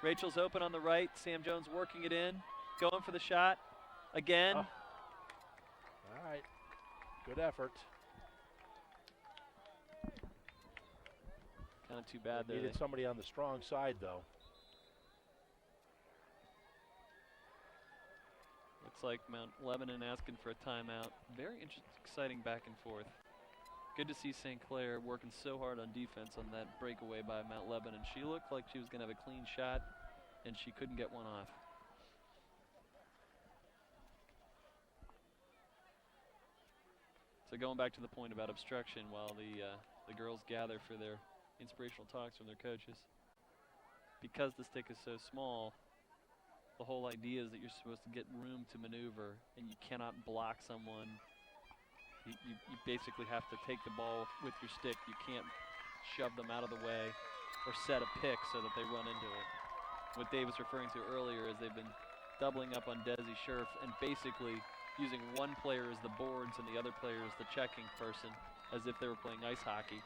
Rachel's open on the right. Sam Jones working it in, going for the shot again. Oh. All right. Good effort. Kind of too bad there. Needed somebody on the strong side, though. Looks like Mount Lebanon asking for a timeout. Very exciting back and forth. Good to see St. Clair working so hard on defense on that breakaway by Mount Lebanon. She looked like she was going to have a clean shot, and she couldn't get one off. So going back to the point about obstruction while the girls gather for their inspirational talks from their coaches. Because the stick is so small, the whole idea is that you're supposed to get room to maneuver, and you cannot block someone. You basically have to take the ball with your stick. You can't shove them out of the way or set a pick so that they run into it. What Dave was referring to earlier is they've been doubling up on Desi Scherf and basically using one player as the boards and the other player as the checking person, as if they were playing ice hockey.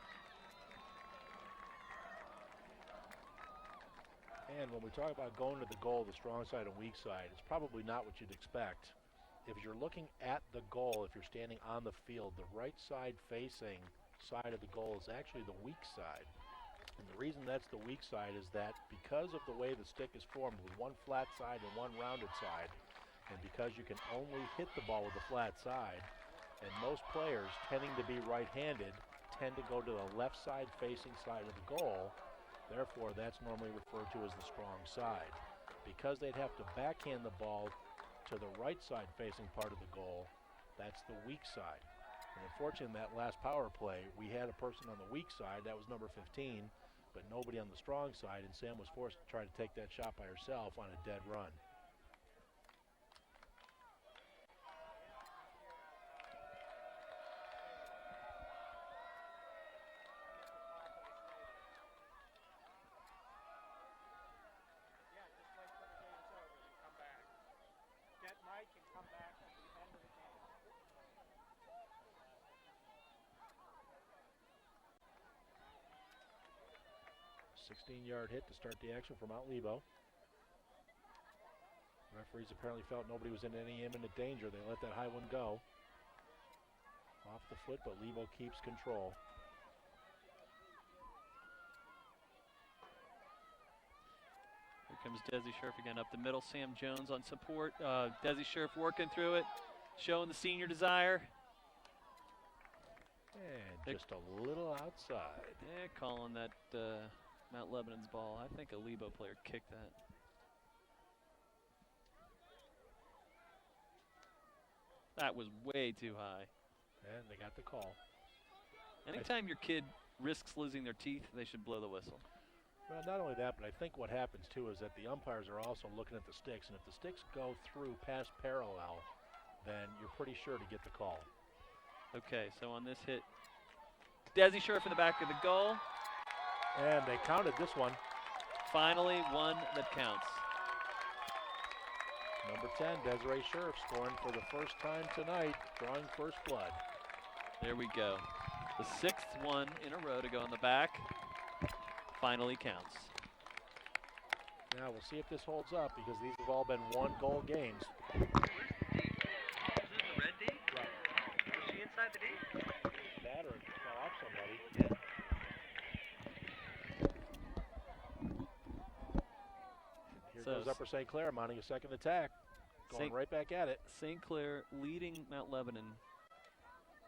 And when we talk about going to the goal, the strong side and weak side, it's probably not what you'd expect. If you're looking at the goal, if you're standing on the field, the right side facing side of the goal is actually the weak side. And the reason that's the weak side is that because of the way the stick is formed with one flat side and one rounded side, and because you can only hit the ball with the flat side, and most players tending to be right-handed tend to go to the left side facing side of the goal. Therefore, that's normally referred to as the strong side. Because they'd have to backhand the ball to the right side facing part of the goal, that's the weak side. And unfortunately, in that last power play, we had a person on the weak side, that was number 15, but nobody on the strong side, and Sam was forced to try to take that shot by herself on a dead run. 16-yard hit to start the action for Mount Lebo. Referees apparently felt nobody was in any imminent danger. They let that high one go. Off the foot, but Lebo keeps control. Here comes Desi Scherf again up the middle. Sam Jones on support. Desi Scherf working through it, showing the senior desire. And just a little outside. Yeah, calling that Mount Lebanon's ball. I think a Lebo player kicked that. That was way too high. And they got the call. Anytime your kid risks losing their teeth, they should blow the whistle. Well, not only that, but I think what happens too is that the umpires are also looking at the sticks, and if the sticks go through past parallel, then you're pretty sure to get the call. Okay, so on this hit, Desi Scherf in the back of the goal. And they counted this one. Finally, one that counts. Number 10, Desiree Scherf, scoring for the first time tonight, drawing first blood. There we go. The 6th one in a row to go in the back. Finally counts. Now we'll see if this holds up, because these have all been one-goal games. Is this the red D? Right. Is she inside the D? That or it fell off somebody. Here So goes Upper St. Clair mounting a second attack. Going right back at it. St. Clair leading Mount Lebanon.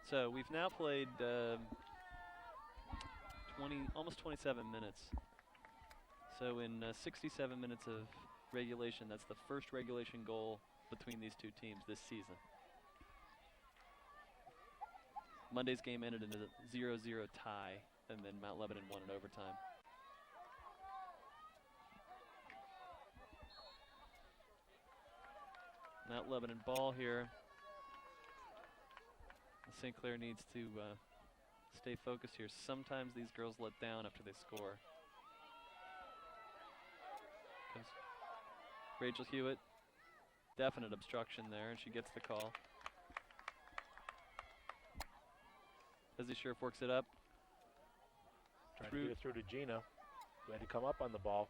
So we've now played almost 27 minutes. So in 67 minutes of regulation, that's the first regulation goal between these two teams this season. Monday's game ended in a 0-0 tie, and then Mount Lebanon won in overtime. Mount Lebanon ball here. St. Clair needs to stay focused here. Sometimes these girls let down after they score. Comes Rachel Hewitt, definite obstruction there, and she gets the call. Desi Scherf works it up. Trying to get it through to Gina, who had to come up on the ball.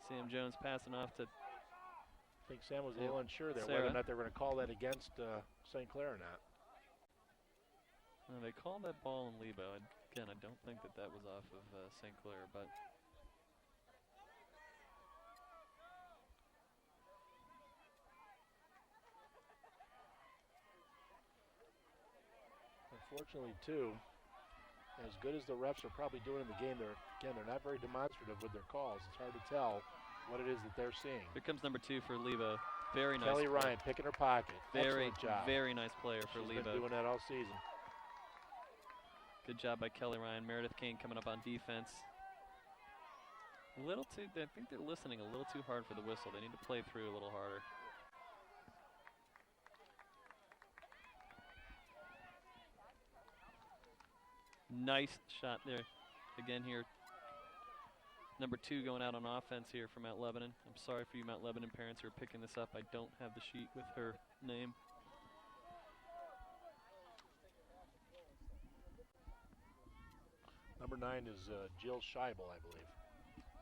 Sam Jones passing off to I think Sam was a little unsure there Sarah. whether or not they were going to call that against St. Clair or not. They called that ball in Lebo. Again, I don't think that that was off of St. Clair, but Unfortunately, too, as good as the refs are probably doing in the game, they're not very demonstrative with their calls. It's hard to tell what it is that they're seeing. here comes number 2 for Lebo. Very nice. Kelly play. Ryan picking her pocket. Very, Excellent job. very nice player for She's Lebo. been doing that all season. Good job by Kelly Ryan. Meredith Kane coming up on defense. I think they're listening a little too hard for the whistle. They need to play through a little harder. Nice shot there. Again here, number 2 going out on offense here for Mount Lebanon. I'm sorry for you Mount Lebanon parents who are picking this up. I don't have the sheet with her name. Number 9 is Jill Scheibel, I believe.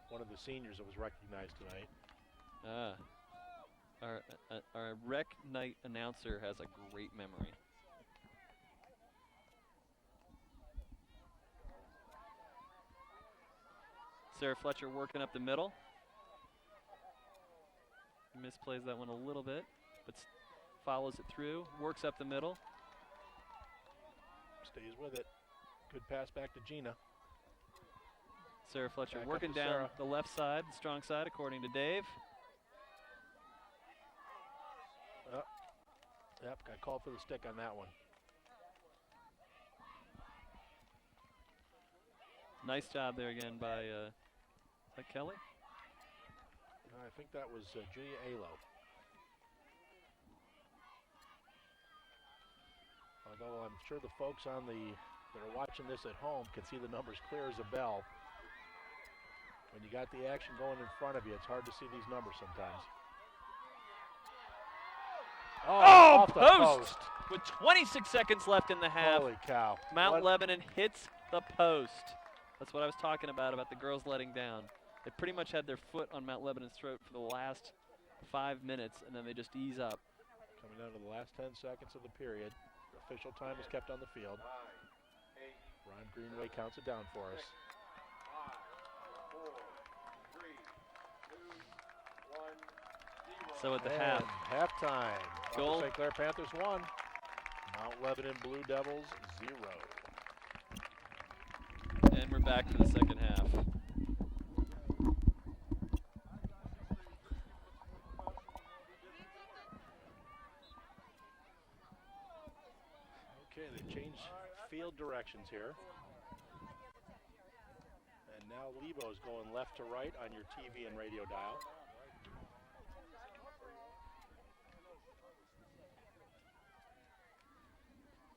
One of the seniors that was recognized tonight. Our rec night announcer has a great memory. Sarah Fletcher working up the middle. Misplays that one a little bit, but follows it through, works up the middle. Stays with it. Good pass back to Gina. Sarah Fletcher Back up working to down Sarah. the left side, the strong side, according to Dave. Yep, got called for the stick on that one. Nice job there again by, is that Kelly? I think that was Julia Alo. Although I'm sure the folks that are watching this at home can see the numbers clear as a bell. When you got the action going in front of you, it's hard to see these numbers sometimes. Oh, off the post! With 26 seconds left in the half, Holy cow. Mount What- Lebanon hits the post. That's what I was talking about the girls letting down. They pretty much had their foot on Mount Lebanon's throat for the last 5 minutes, and then they just ease up. Coming down to the last 10 seconds of the period. Official time is kept on the field. Ron Greenway counts it down for us. 5, 4, 3, 2, 1, 0. So at the And half, halftime. Goal. Upper St. Clair Panthers 1. Mount Lebanon Blue Devils 0. and we're back to the second half. Okay, they changed field directions here. And now Lebo's going left to right on your TV and radio dial.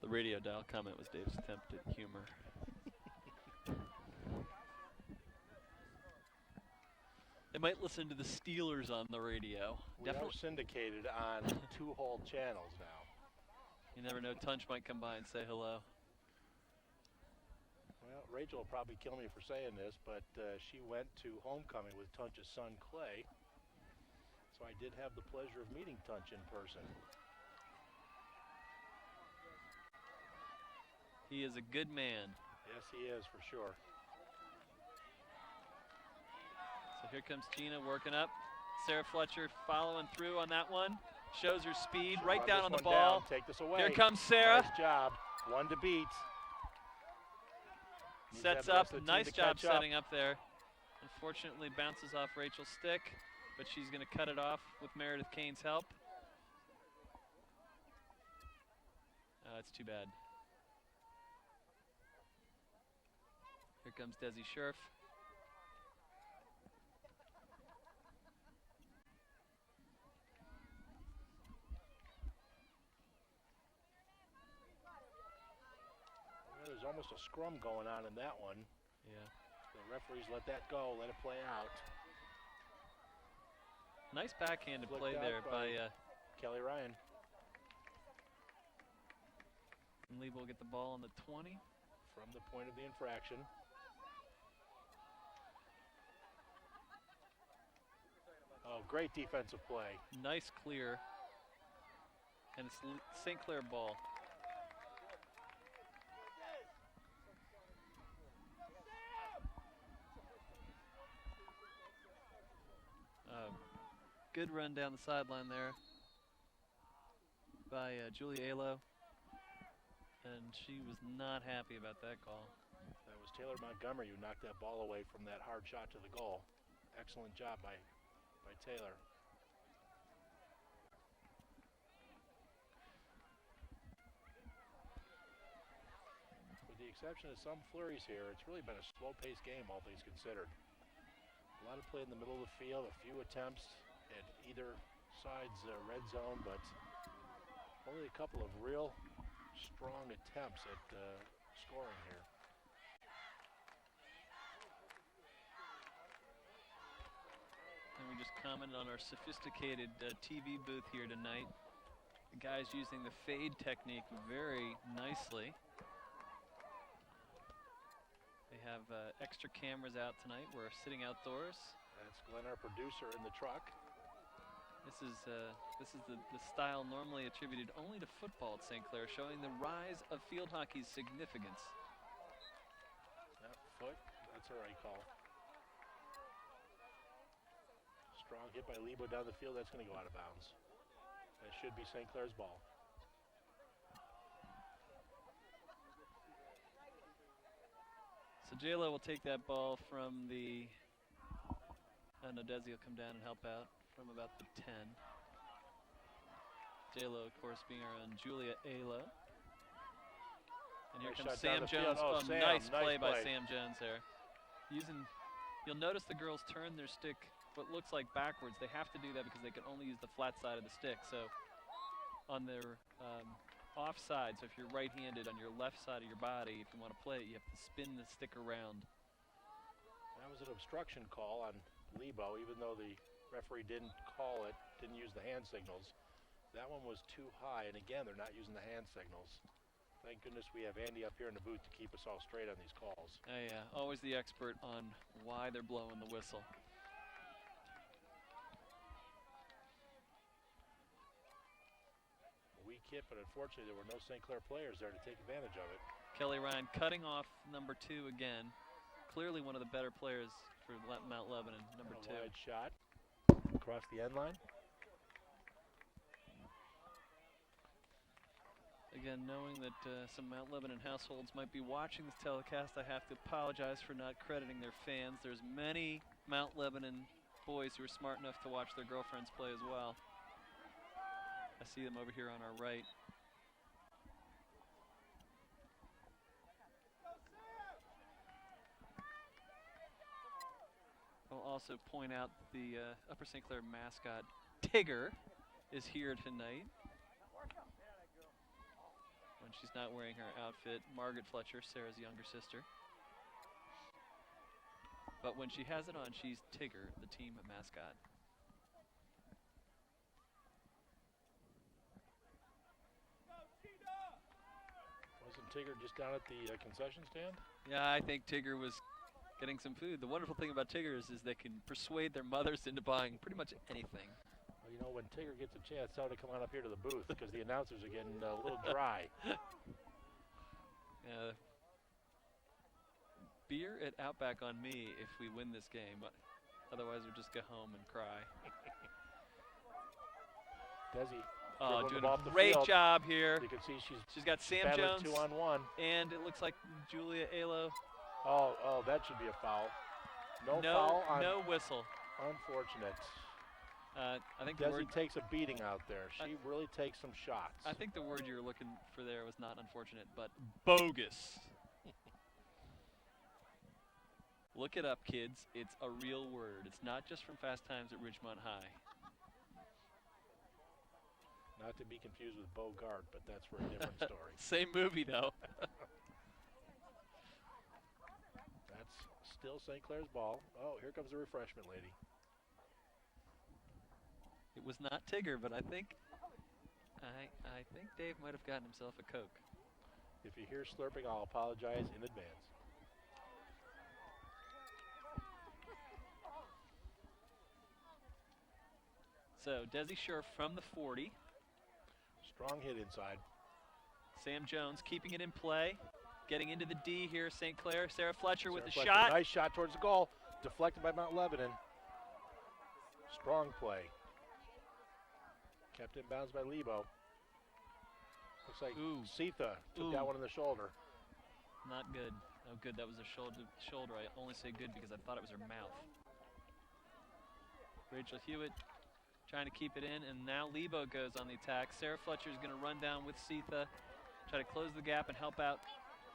The radio dial comment was Dave's attempt at humor. They might listen to the Steelers on the radio. We are syndicated on 2 whole channels now. You never know, Tunch might come by and say hello. Well, Rachel will probably kill me for saying this, but she went to homecoming with Tunch's son, Clay. So I did have the pleasure of meeting Tunch in person. He is a good man. Yes, he is, for sure. So here comes Gina working up. Sarah Fletcher following through on that one. Shows her speed, right Run down this on the one ball. down, take this away. Here comes Sarah. Nice job. 1 to beat. Needs to have Sets the up, rest of the team nice to job catch up. setting up there. Unfortunately bounces off Rachel's stick, but she's gonna cut it off with Meredith Kane's help. It's too bad. Here comes Desi Scherf. Well, there's almost a scrum going on in that one. Yeah. The referees let that go, let it play out. Nice backhanded Flicked play out there by Kelly Ryan. and Lee will get the ball on the 20. From the point of the infraction. Oh, great defensive play. Nice clear. And it's St. Clair ball. Good run down the sideline there by Julie Alo. And she was not happy about that call. That was Taylor Montgomery who knocked that ball away from that hard shot to the goal. Excellent job by Taylor. With the exception of some flurries here, it's really been a slow-paced game, all things considered. A lot of play in the middle of the field, a few attempts at either side's red zone, but only a couple of real strong attempts at scoring here. And we just commented on our sophisticated TV booth here tonight. The guys using the fade technique very nicely. They have extra cameras out tonight. We're sitting outdoors. That's Glenn, our producer, in the truck. This is the style normally attributed only to football at St. Clair, showing the rise of field hockey's significance. That foot, that's a right call. Strong hit by Lebo down the field, that's going to go out of bounds. That should be St. Clair's ball. So J-Lo will take that ball from the, no, Desi will come down and help out from about the 10. J-Lo, of course, being our own Julia Alo. And here Nice comes shot down Sam the field. Jones. Oh, Oh, Sam, nice nice play by play. Sam Jones there. You'll notice the girls turn their stick what looks like backwards. They have to do that because they can only use the flat side of the stick. So on their offside, so if you're right-handed on your left side of your body, if you want to play it, you have to spin the stick around. That was an obstruction call on Lebo, even though the referee didn't call it, didn't use the hand signals. That one was too high, and again, they're not using the hand signals. Thank goodness we have Andy up here in the booth to keep us all straight on these calls. Yeah, always the expert on why they're blowing the whistle. Weak hit, but unfortunately there were no St. Clair players there to take advantage of it. Kelly Ryan cutting off number 2 again. Clearly one of the better players for Mount Lebanon, number 2. Wide shot across the end line. Again, knowing that some Mount Lebanon households might be watching this telecast, I have to apologize for not crediting their fans. There's many Mount Lebanon boys who are smart enough to watch their girlfriends play as well. I see them over here on our right. I'll also point out the Upper St. Clair mascot, Tigger, is here tonight. When she's not wearing her outfit, Margaret Fletcher, Sarah's younger sister. But when she has it on, she's Tigger, the team mascot. Wasn't Tigger just down at the concession stand? Yeah, I think Tigger was getting some food. The wonderful thing about Tiggers is they can persuade their mothers into buying pretty much anything. Well, you know, when Tigger gets a chance, tell her to come on up here to the booth because the announcers are getting a little dry. Beer at Outback on me if we win this game. Otherwise, we'll just go home and cry. Desi Doing a great job here. You can see she's got Sam battling Jones 2-on-1. and it looks like Julia Alo. Oh, that should be a foul. No foul. No whistle. Unfortunate. I think Desi takes a beating out there. She really takes some shots. I think the word you were looking for there was not unfortunate, but bogus. Look it up, kids. It's a real word. It's not just from Fast Times at Ridgemont High. Not to be confused with Bogart, but that's for a different story. Same movie, though. That's still St. Clair's ball. Oh, here comes the refreshment lady. It was not Tigger, but I think Dave might have gotten himself a Coke. If you hear slurping, I'll apologize in advance. So Desi Scherf from the 40. Strong hit inside. Sam Jones keeping it in play. Getting into the D here, St. Clair. Sarah Fletcher with the Fletcher, shot. Nice shot towards the goal. Deflected by Mount Lebanon. Strong play. Kept in bounds by Lebo. Looks like Sitha took that one in the shoulder. Not good. Oh, good. That was a shoulder. I only say good because I thought it was her mouth. Rachel Hewitt trying to keep it in, and now Lebo goes on the attack. Sarah Fletcher is going to run down with Sitha, try to close the gap and help out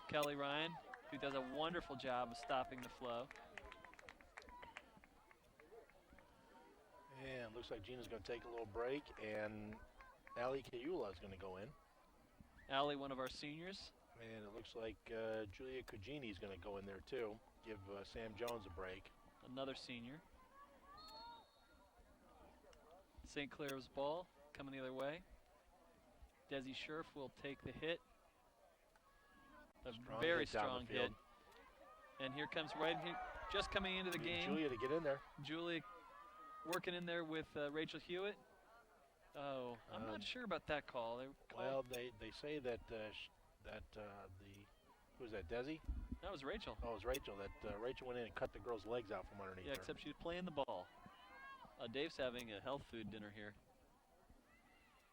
Kelly Ryan, who does a wonderful job of stopping the flow. And looks like Gina's going to take a little break, and Allie Kayula is going to go in. Allie, one of our seniors. And it looks like Julia Cugini is going to go in there too. Give Sam Jones a break. Another senior. St. Clair's ball coming the other way. Desi Scherf will take the hit. A very strong hit. And here comes right here, just coming into the game. Julia to get in there. Julia working in there with Rachel Hewitt. Oh, I'm not sure about that call. Well, they say that who was that, Desi? That was Rachel. Oh, it was Rachel. That Rachel went in and cut the girl's legs out from underneath her. Yeah, except she was playing the ball. Dave's having a health food dinner here.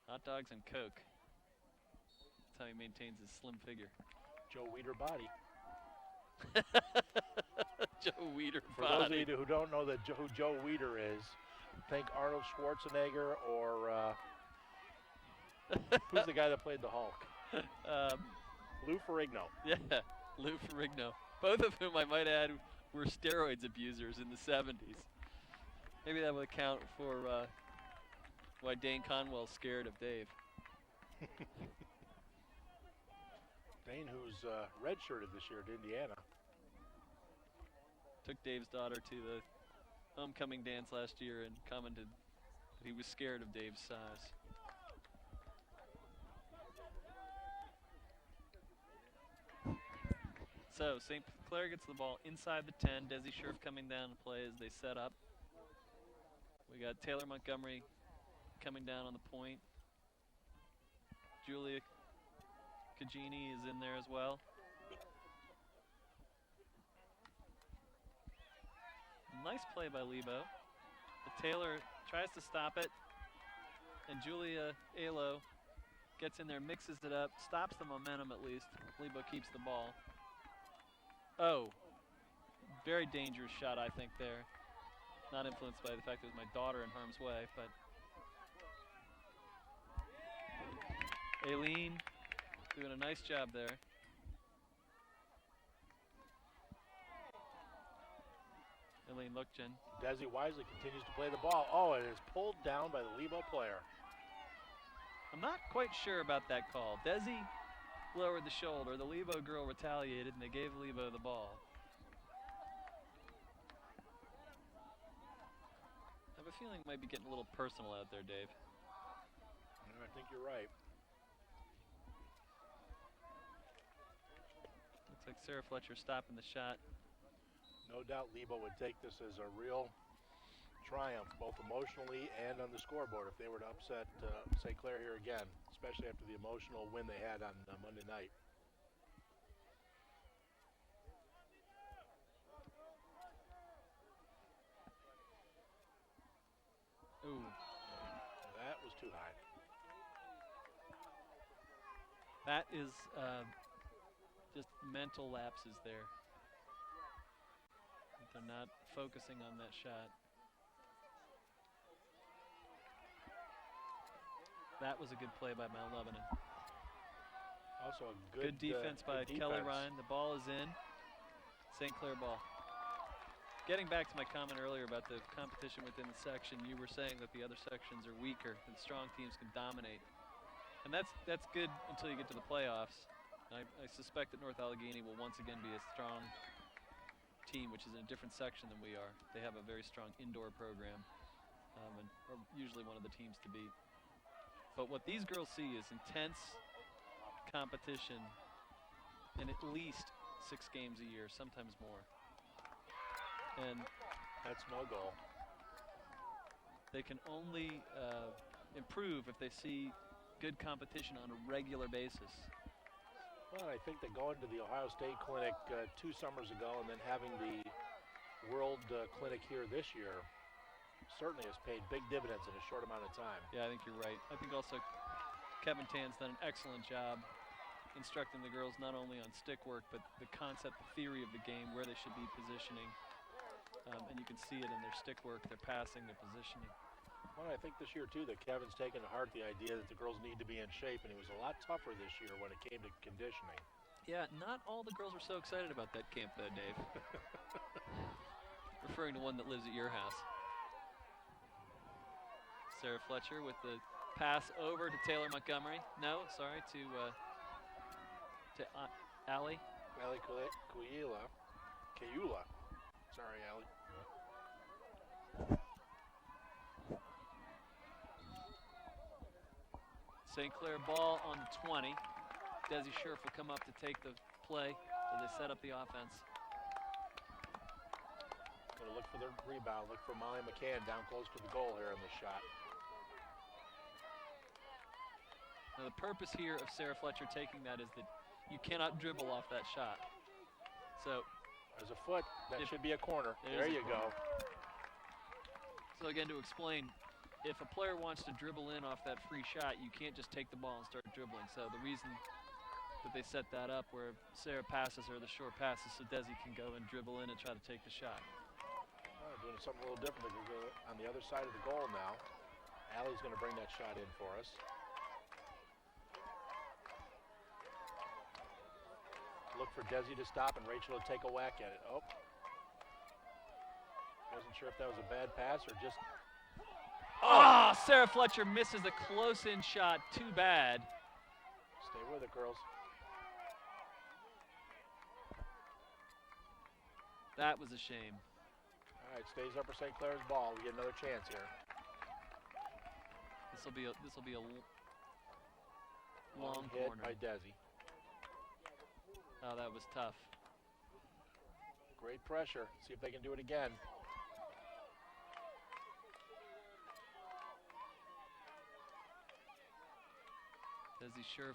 Hot dogs and Coke. That's how he maintains his slim figure. Joe Weider body. Joe Weider For body. those of you who don't know who Joe Weider is, think Arnold Schwarzenegger or who's the guy that played the Hulk? Lou Ferrigno. Yeah, Lou Ferrigno. Both of whom, I might add, were steroids abusers in the 70s. Maybe that would account for why Dane Conwell's scared of Dave. Dane, who's redshirted this year at Indiana. Took Dave's daughter to the homecoming dance last year and commented that he was scared of Dave's size. So St. Clair gets the ball inside the 10. Desi Scherf coming down to play as they set up. We got Taylor Montgomery coming down on the point. Julia Cagini is in there as well. Nice play by Lebo. But Taylor tries to stop it, and Julia Alo gets in there, mixes it up, stops the momentum at least. Lebo keeps the ball. Oh, very dangerous shot, I think, there. Not influenced by the fact that it was my daughter in harm's way, but Aileen doing a nice job there. Aileen Lukjan. Desi wisely continues to play the ball. Oh, and it's pulled down by the Lebo player. I'm not quite sure about that call. Desi lowered the shoulder. The Lebo girl retaliated, and they gave Lebo the ball. I have a feeling it might be getting a little personal out there, Dave. I think you're right. Looks like Sarah Fletcher stopping the shot. No doubt Lebo would take this as a real triumph, both emotionally and on the scoreboard, if they were to upset St. Clair here again, especially after the emotional win they had on Monday night. Ooh. That was too high. That is just mental lapses there. They're not focusing on that shot. That was a good play by Mount Lebanon. Also a Good defense by Kelly Ryan. The ball is in. St. Clair ball. Getting back to my comment earlier about the competition within the section, you were saying that the other sections are weaker and strong teams can dominate. And that's good until you get to the playoffs. I suspect that North Allegheny will once again be a strong team, which is in a different section than we are. They have a very strong indoor program and are usually one of the teams to beat. But what these girls see is intense competition in at least 6 games a year, sometimes more. And that's no goal. They can only improve if they see good competition on a regular basis. Well, I think that going to the Ohio State Clinic 2 summers ago and then having the World Clinic here this year certainly has paid big dividends in a short amount of time. Yeah, I think you're right. I think also Kevin Tan's done an excellent job instructing the girls not only on stick work, but the concept, the theory of the game, where they should be positioning. And you can see it in their stick work, their passing, their positioning. Well, I think this year, too, that Kevin's taken to heart the idea that the girls need to be in shape, and it was a lot tougher this year when it came to conditioning. Yeah, not all the girls were so excited about that camp, though, Dave. Referring to one that lives at your house. Sarah Fletcher with the pass over to Taylor Montgomery. No, sorry, to Allie. Allie Kayula. Sorry, Allie. St. Clair ball on the 20. Desi Scherf will come up to take the play as they set up the offense. Going to look for the rebound. Look for Molly McCann down close to the goal here in this shot. Now the purpose here of Sarah Fletcher taking that is that you cannot dribble off that shot. So there's a foot. That should be a corner. There you go. So again, to explain, if a player wants to dribble in off that free shot, you can't just take the ball and start dribbling. So the reason that they set that up where Sarah passes her the short passes so Desi can go and dribble in and try to take the shot. Doing something a little different. They're going to go on the other side of the goal now. Allie's going to bring that shot in for us. Look for Desi to stop and Rachel to take a whack at it. Oh. Wasn't sure if that was a bad pass or just... Oh, Sarah Fletcher misses a close-in shot. Too bad. Stay with it, girls. That was a shame. All right, stays Upper St. Clair's ball. We get another chance here. This will be a long hit corner by Desi. Oh, that was tough. Great pressure. See if they can do it again. Desi Scherf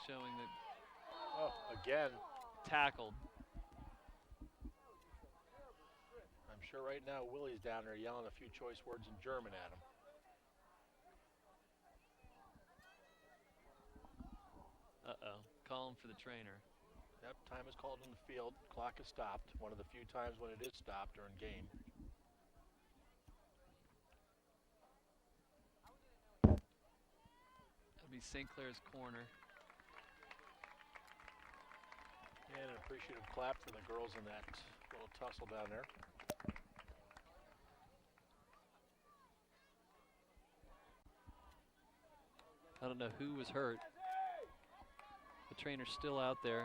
showing that Oh, again. tackled. I'm sure right now Willie's down there yelling a few choice words in German at him. Uh-oh. Calling for the trainer. Yep, time is called in the field. Clock is stopped. One of the few times when it is stopped during game. That'll be St. Clair's corner. And an appreciative clap for the girls in that little tussle down there. I don't know who was hurt. The trainer's still out there.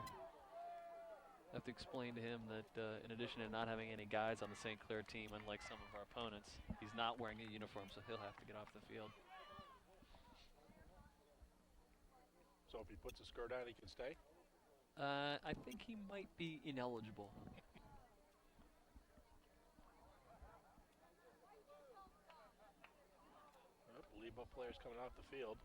I have to explain to him that in addition to not having any guys on the St. Clair team, unlike some of our opponents, he's not wearing a uniform, so he'll have to get off the field. So if he puts a skirt on, he can stay? I think he might be ineligible. Lebo players coming off the field.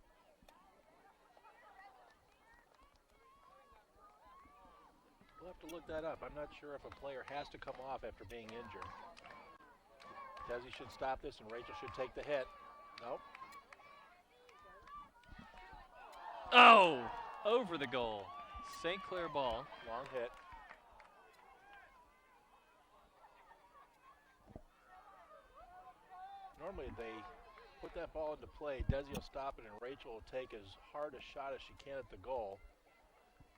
We'll have to look that up. I'm not sure if a player has to come off after being injured. Desi should stop this and Rachel should take the hit. Nope. Oh! Over the goal. St. Clair ball. Long hit. Normally they put that ball into play. Desi will stop it and Rachel will take as hard a shot as she can at the goal.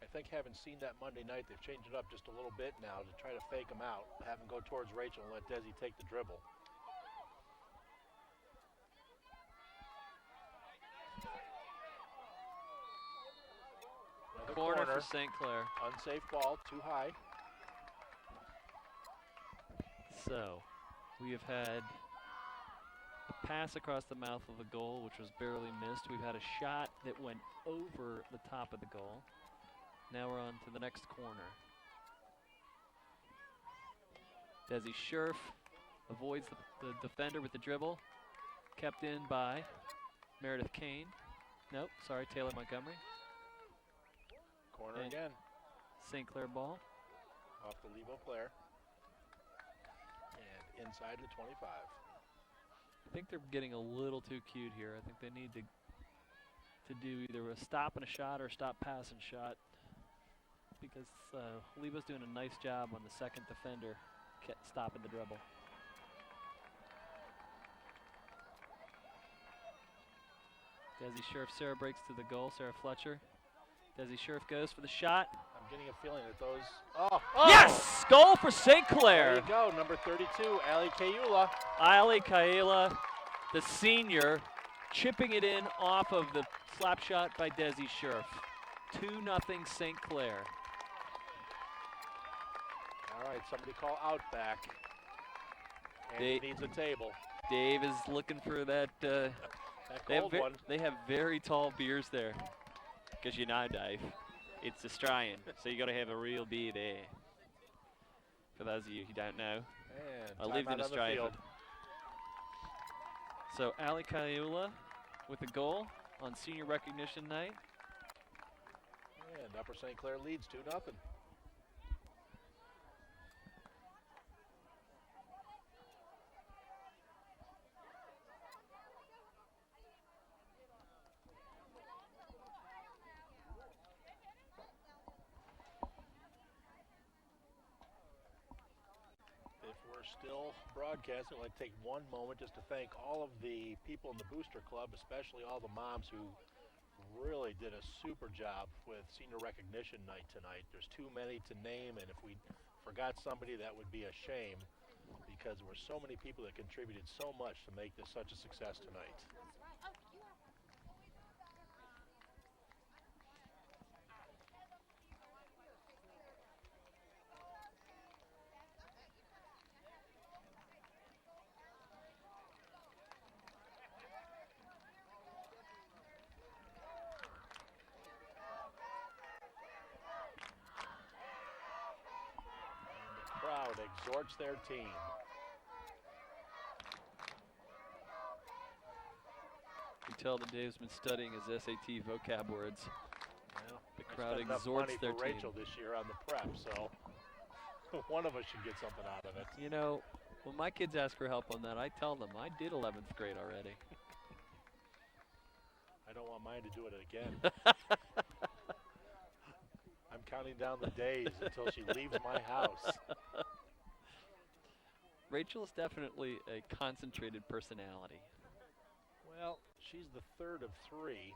I think having seen that Monday night, they've changed it up just a little bit now to try to fake them out. Have them go towards Rachel and let Desi take the dribble. Another Corner for St. Clair. Unsafe ball, too high. So, we have had a pass across the mouth of the goal, which was barely missed. We've had a shot that went over the top of the goal. Now we're on to the next corner. Desi Scherf avoids the defender with the dribble. Kept in by Meredith Kane. Nope, sorry, Taylor Montgomery. Corner And again. St. Clair ball. Off the Lebo player. And inside the 25. I think they're getting a little too cute here. I think they need to do either a stop and a shot or a stop, pass, and shot. Because Lebo's doing a nice job on the second defender stopping the dribble. Desi Scherf, Sarah breaks to the goal, Sarah Fletcher. Desi Scherf goes for the shot. I'm getting a feeling that those... Oh! Yes! Goal for St. There Clair. you go, number 32, Ali Kayula. Ali Kaela, the senior, chipping it in off of the slap shot by Desi Scherf. 2-0 St. Clair. All right, somebody call Outback. And They- he needs a table. Dave is looking for that. That They have, cold one. they have very tall beers there. Because you know, Dave, it's Australian, so you got to have a real beer there. For those of you who don't know, And I lived timeout in on the Australia. field. So Ali Kaula with a goal on senior recognition night. And Upper St. Clair leads 2-0. If we're still broadcasting, I'd like to take one moment just to thank all of the people in the Booster Club, especially all the moms who really did a super job with senior recognition night tonight. There's too many to name, and if we forgot somebody, that would be a shame, because there were so many people that contributed so much to make this such a success tonight. Crowd and exhorts their team. You tell that Dave's been studying his SAT vocab words. Well, The I crowd spent enough exhorts money their for team. Rachel this year on the prep, so one of us should get something out of it. You know, when my kids ask for help on that, I tell them I did 11th grade already. I don't want mine to do it again. I'm counting down the days until she leaves my house. Rachel's definitely a concentrated personality. Well, she's the third of three.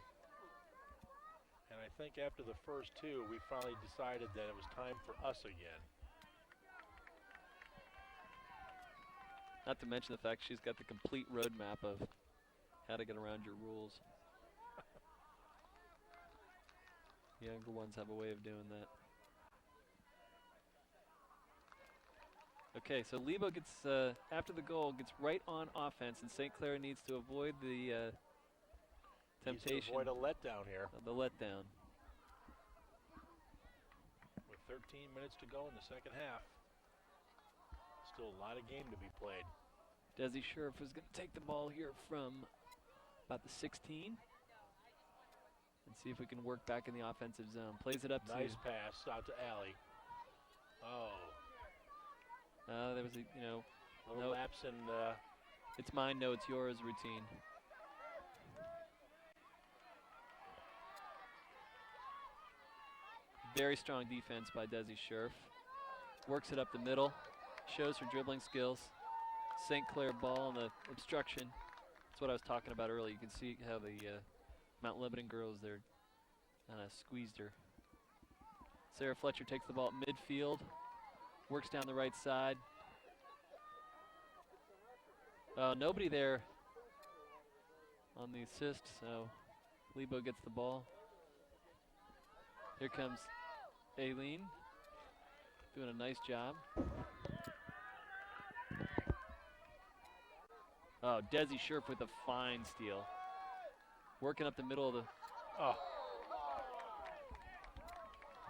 And I think after the first two, we finally decided that it was time for us again. Not to mention the fact she's got the complete roadmap of how to get around your rules. Younger ones have a way of doing that. Okay, so Lebo gets, after the goal, gets right on offense, and St. Clair needs to avoid the temptation. Needs to avoid a letdown here. Of the letdown. With 13 minutes to go in the second half. Still a lot of game to be played. Desi Sheriff is going to take the ball here from about the 16. And see if we can work back in the offensive zone. Plays it up Nice to... pass out to Allie. Oh. There was a, Little nope. lapse in It's mine, no, it's yours routine. Very strong defense by Desi Sheriff. Works it up the middle. Shows her dribbling skills. St. Clair ball and the obstruction. That's what I was talking about earlier. You can see how the Mount Lebanon girls there kind of squeezed her. Sarah Fletcher takes the ball at midfield. Works down the right side. Nobody there on the assist, so Lebo gets the ball. Here comes Aileen, doing a nice job. Oh, Desi Scherf with a fine steal. Working up the middle of the... Oh.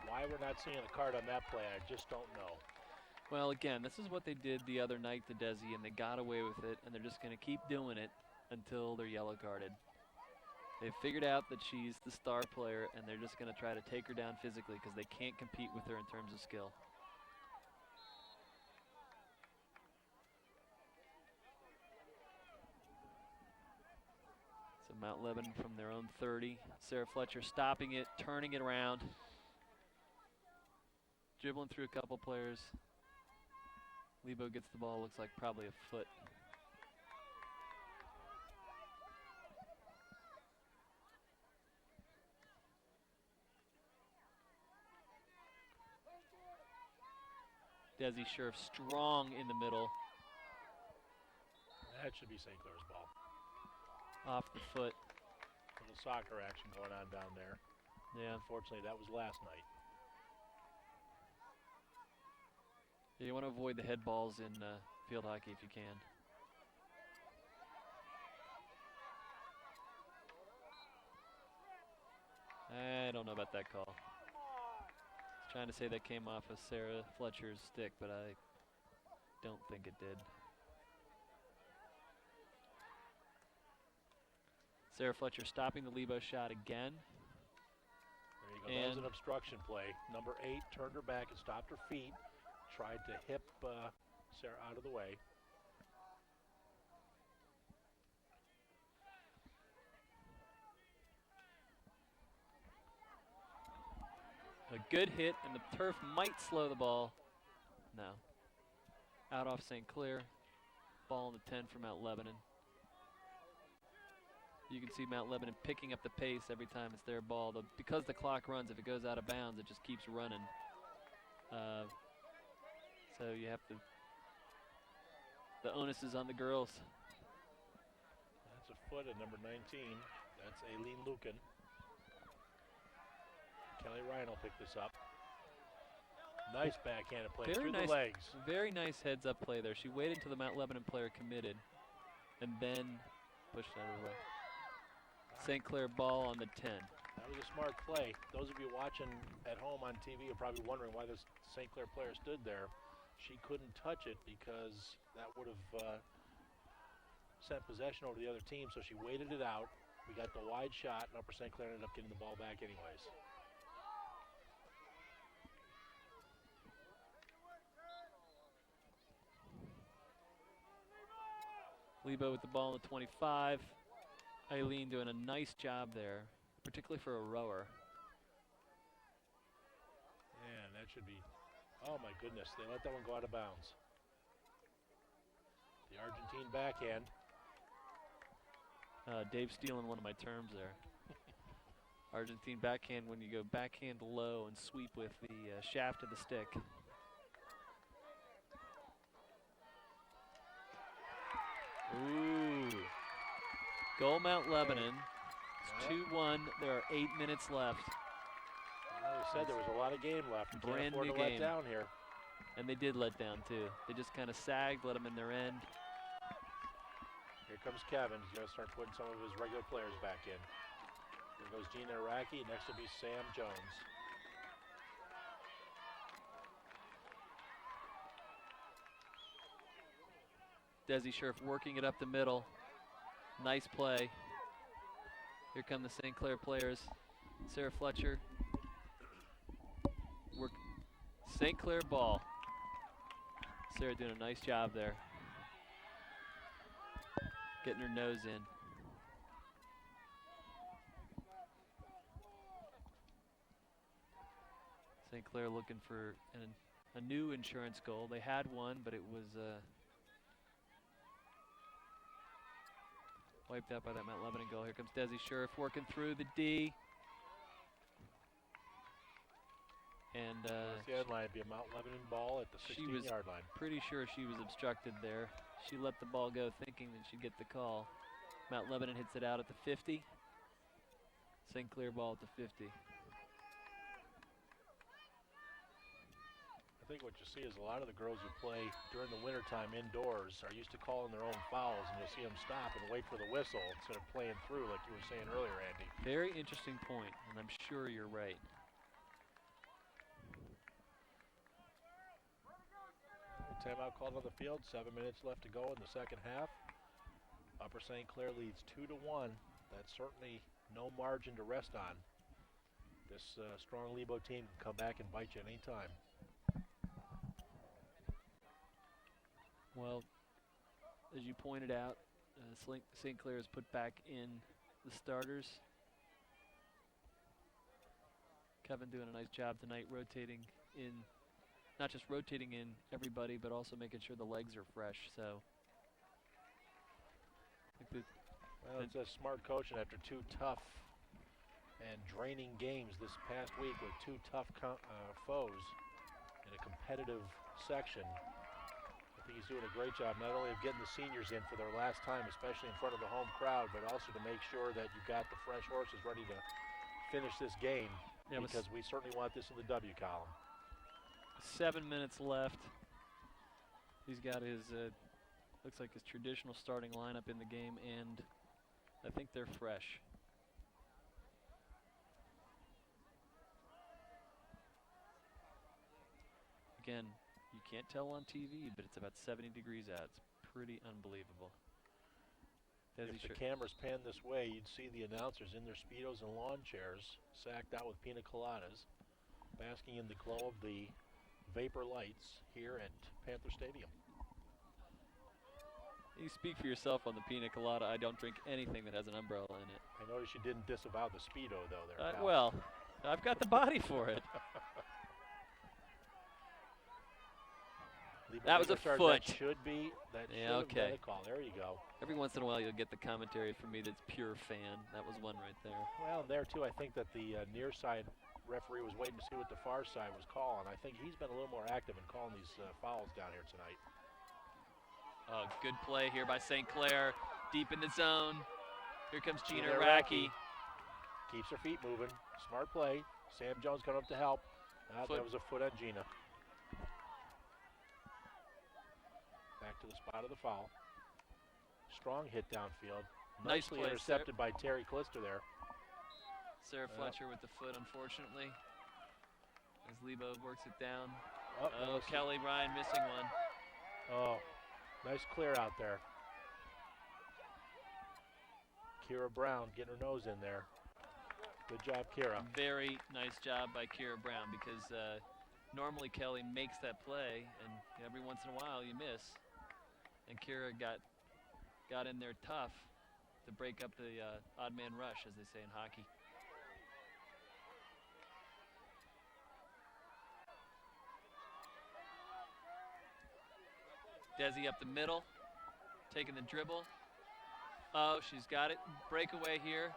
Why we're not seeing a card on that play, I just don't know. Well, again, this is what they did the other night to Desi, and they got away with it, and they're just going to keep doing it until they're yellow carded. They've figured out that she's the star player, and they're just going to try to take her down physically because they can't compete with her in terms of skill. So Mount Lebanon from their own 30. Sarah Fletcher stopping it, turning it around. Dribbling through a couple players. Lebo gets the ball, looks like probably a foot. Desi Scherf strong in the middle. That should be St. Clair's ball. Off the foot. Little soccer action going on down there. Yeah. Unfortunately, that was last night. You want to avoid the head balls in field hockey if you can. I don't know about that call. Trying to say that came off of Sarah Fletcher's stick, but I don't think it did. Sarah Fletcher stopping the Lebo shot again. There you go. That was an obstruction play. Number 8 turned her back and stopped her feet. Tried to hip Sarah out of the way. A good hit, and the turf might slow the ball. No. Out off St. Clair. Ball in the 10 for Mount Lebanon. You can see Mount Lebanon picking up the pace every time it's their ball. Because the clock runs, if it goes out of bounds, it just keeps running. So you have to, the onus is on the girls. That's a foot at number 19. That's Aileen Lucan. Kelly Ryan will pick this up. Nice backhanded play through the legs. Very nice heads-up play there. She waited until the Mount Lebanon player committed and then pushed it out of the way. St. Clair ball on the 10. That was a smart play. Those of you watching at home on TV are probably wondering why this St. Clair player stood there. she couldn't touch it because that would have sent possession over to the other team, so she waited it out. We got the wide shot, and Upper St. Clair ended up getting the ball back anyways. Lebo with the ball in the 25. Eileen doing a nice job there, particularly for a rower. And that should be, oh my goodness, they let that one go out of bounds. The Argentine backhand. Dave stealing one of my terms there. Argentine backhand when you go backhand low and sweep with the shaft of the stick. Ooh. Goal Mount Lebanon. It's 2-1. There are 8 minutes left. Well, we said there was a lot of game left. We Brand can't afford new to let game. down here. And they did let down too. They just kind of sagged, let them in their end. Here comes Kevin. He's going to start putting some of his regular players back in. Here goes Gina Iraqi. Next will be Sam Jones. Desi Scherf working it up the middle. Nice play. Here come the St. Clair players. Sarah Fletcher. Work. St. Clair ball. Sarah doing a nice job there. Getting her nose in. St. Clair looking for a new insurance goal. They had one, but it was wiped out by that Mount Lebanon goal. Here comes Desi Scherf working through the D. And The end line would be a Mount Lebanon ball at the 16-yard line. Pretty sure she was obstructed there. She let the ball go thinking that she'd get the call. Mount Lebanon hits it out at the 50. St. Clair ball at the 50. I think what you see is a lot of the girls who play during the wintertime indoors are used to calling their own fouls, and you'll see them stop and wait for the whistle instead of playing through like you were saying earlier, Andy. Very interesting point, and I'm sure you're right. Timeout called on the field. 7 minutes left to go in the second half. Upper St. Clair leads 2-1. That's certainly no margin to rest on. This strong Lebo team can come back and bite you at any time. Well, as you pointed out, St. Clair has put back in the starters. Kevin doing a nice job tonight rotating in, not just rotating in everybody, but also making sure the legs are fresh. So, Well, it's a smart coaching after two tough and draining games this past week with two tough foes in a competitive section. I think he's doing a great job not only of getting the seniors in for their last time, especially in front of the home crowd, but also to make sure that you've got the fresh horses ready to finish this game, because we certainly want this in the W column. 7 minutes left. He's got his, looks like his traditional starting lineup in the game, and I think they're fresh. Again, you can't tell on TV, but it's about 70 degrees out. It's pretty unbelievable. If the cameras pan this way, you'd see the announcers in their Speedos and lawn chairs, sacked out with pina coladas, basking in the glow of the vapor lights here at Panther Stadium. You speak for yourself on the pina colada. I don't drink anything that has an umbrella in it. I noticed you didn't disavow the Speedo, though, there. Well, I've got the body for it. That was a foot. That should be, yeah, okay. Been a call. There you go. Every once in a while you'll get the commentary from me that's pure fan. That was one right there. Well, there too, I think that the near side referee was waiting to see what the far side was calling. I think he's been a little more active in calling these fouls down here tonight. Oh, good play here by St. Clair. Deep in the zone. Here comes Gina Iraqi. Keeps her feet moving. Smart play. Sam Jones coming up to help. That was a foot on Gina. Back to the spot of the foul. Strong hit downfield. Nice Nicely play, intercepted by Terry Klister there. Sarah Fletcher with the foot, unfortunately. As Lebo works it down. Oh, Kelly Ryan missing one. Oh, nice clear out there. Kira Brown getting her nose in there. Good job, Kira. Very nice job by Kira Brown, because normally Kelly makes that play, and every once in a while you miss. And Kira got in there tough to break up the odd man rush, as they say in hockey. Desi up the middle, taking the dribble. Oh, she's got it. Breakaway here.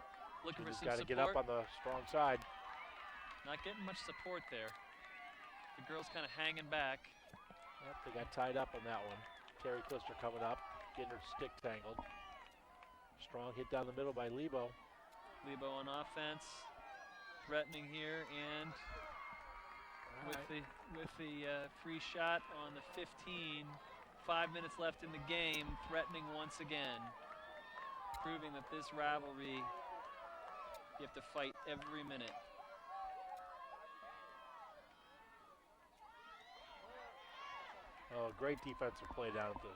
Looking for some got to support. get up on the strong side. Not getting much support there. The girl's kind of hanging back. Yep, they got tied up on that one. Terry Klister coming up, getting her stick tangled. Strong hit down the middle by Lebo. Lebo on offense, threatening here, and with the free shot on the 15. 5 minutes left in the game, threatening once again, proving that this rivalry, you have to fight every minute. Oh, great defensive play down at the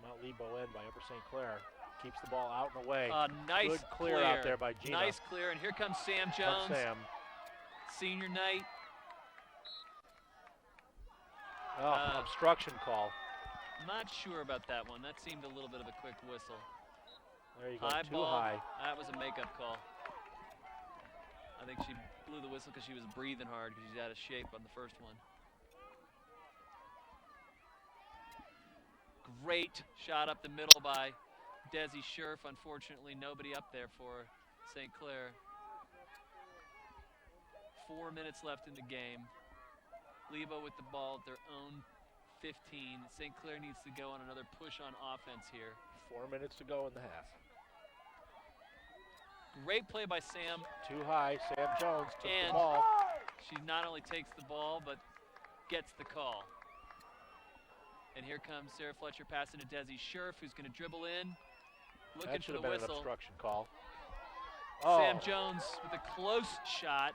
Mount Lebo end by Upper St. Clair. Keeps the ball out and away. Nice Good clear out there by Gina. Nice clear, and here comes Sam Jones. Sam. Senior night. Oh, obstruction call. Not sure about that one. That seemed a little bit of a quick whistle. There you go, High too ball. high. That was a makeup call. I think she blew the whistle because she was breathing hard because she's out of shape on the first one. Great shot up the middle by Desi Scherf. Unfortunately, nobody up there for St. Clair. 4 minutes left in the game. Lebo with the ball at their own 15. St. Clair needs to go on another push on offense here. 4 minutes to go in the half. Great play by Sam. Too high. Sam Jones took And the ball. she not only takes the ball, but gets the call. And here comes Sarah Fletcher passing to Desi Scherf, who's going to dribble in. Looking That for should the have been whistle. an obstruction call. Sam Jones with a close shot.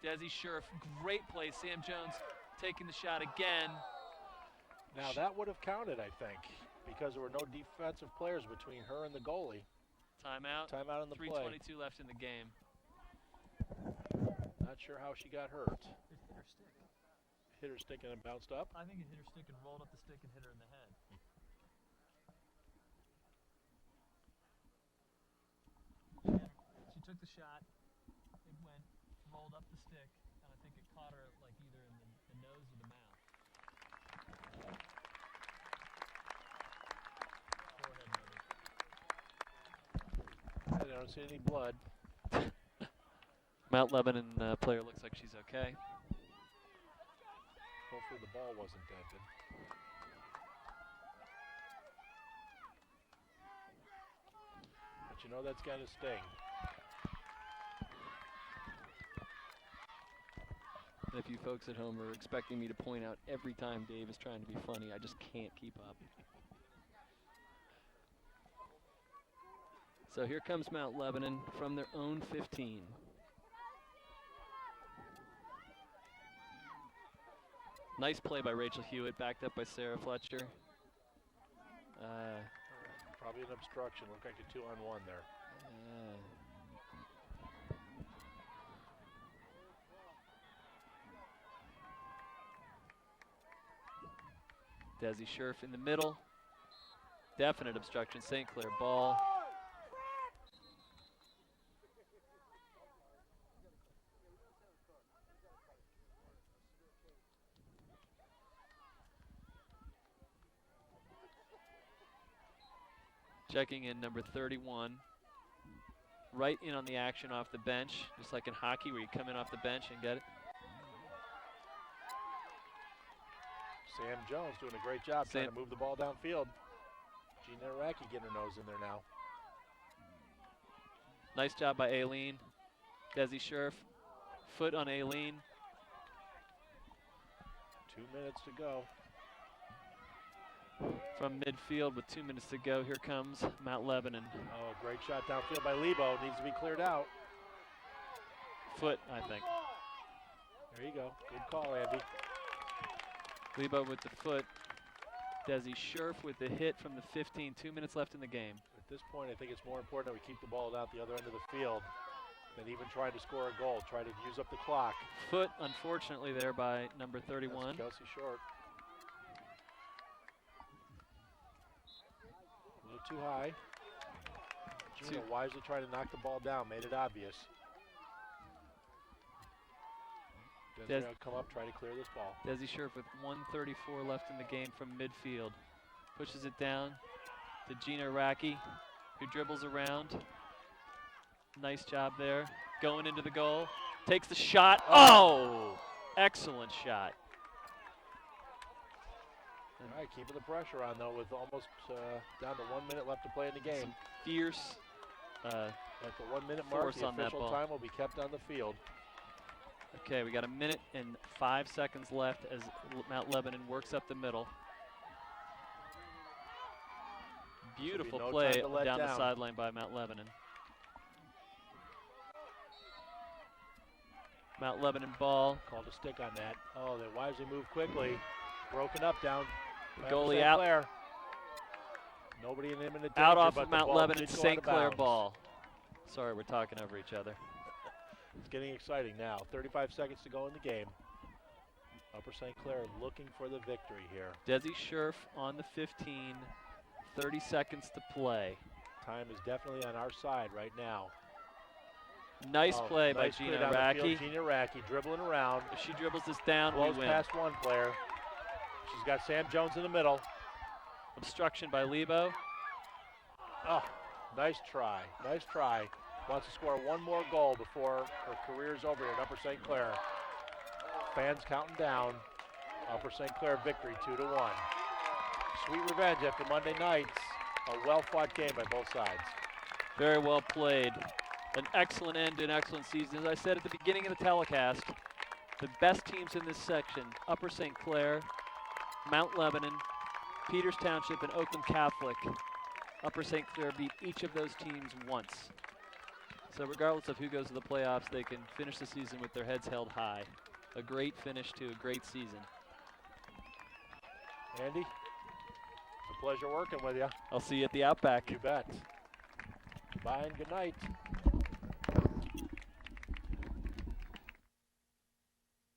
Desi Scherf, great play. Sam Jones taking the shot again. Now that would have counted, I think, because there were no defensive players between her and the goalie. Timeout. Timeout in the play. 3:22 left in the game. Not sure how she got hurt. It hit her stick. Hit her stick and it bounced up. I think it hit her stick and rolled up the stick and hit her in the head. She took the shot. It went, rolled up the stick, and I think it caught her like either in the nose or the mouth. Forehead maybe. I don't see any blood. Mount Lebanon player looks like she's okay. Hopefully the ball wasn't dented. But you know that's got to sting. If you folks at home are expecting me to point out every time Dave is trying to be funny, I just can't keep up. So here comes Mount Lebanon from their own 15. Nice play by Rachel Hewitt, backed up by Sarah Fletcher. Probably an obstruction. Looked like a 2-on-1 there. Desi Scherf in the middle. Definite obstruction. St. Clair ball. Checking in number 31. Right in on the action off the bench, just like in hockey where you come in off the bench and get it. Sam Jones doing a great job trying to move the ball downfield. Gina Araki getting her nose in there now. Nice job by Aileen. Desi Scherf, foot on Aileen. 2 minutes to go. From midfield with 2 minutes to go, here comes Mount Lebanon. Oh, great shot downfield by Lebo. Needs to be cleared out. Foot, I think. There you go. Good call, Andy. Lebo with the foot. Desi Scherf with the hit from the 15. 2 minutes left in the game. At this point, I think it's more important that we keep the ball out the other end of the field than even trying to score a goal. Try to use up the clock. Foot, unfortunately, there by number 31. That's Kelsey Short. A little too high. Gina wisely trying to knock the ball down. Made it obvious. Desiree will come up, try to clear this ball. Desi Scherf with 1:34 left in the game from midfield. Pushes it down to Gina Racki, who dribbles around. Nice job there. Going into the goal. Takes the shot. Oh! Excellent shot. All right, keeping the pressure on, though, with almost down to 1 minute left to play in the game. Some fierce At the 1 minute mark, force the on that official ball. time will be kept on the field. Okay, we got 1 minute and 5 seconds left as Mount Lebanon works up the middle. Beautiful no play time to let down the down. sideline by Mount Lebanon. Mount Lebanon ball. Called a stick on that. Oh, they wisely moved quickly. Broken up down. by Goalie St. out. Clair. Nobody in imminent danger, Out off but of the Mount ball Lebanon, did go out St. of Clair bounds. ball. Sorry, we're talking over each other. It's getting exciting now. 35 seconds to go in the game. Upper St. Clair looking for the victory here. Desi Scherf on the 15. 30 seconds to play. Time is definitely on our side right now. Nice Oh, play nice by clear Gina down the field. Racki. Gina Racki dribbling around. If she dribbles this down, we Blows win. past one player. She's got Sam Jones in the middle. Obstruction by Lebo. Oh, nice try. Nice try. Wants to score one more goal before her career's over here at Upper St. Clair. Fans counting down. Upper St. Clair victory 2-1. Sweet revenge after Monday nights. A well-fought game by both sides. Very well played. An excellent end to an excellent season. As I said at the beginning of the telecast, the best teams in this section, Upper St. Clair, Mount Lebanon, Peters Township, and Oakland Catholic. Upper St. Clair beat each of those teams once. So regardless of who goes to the playoffs, they can finish the season with their heads held high. A great finish to a great season. Andy, it's a pleasure working with you. I'll see you at the Outback. You bet. Bye and good night.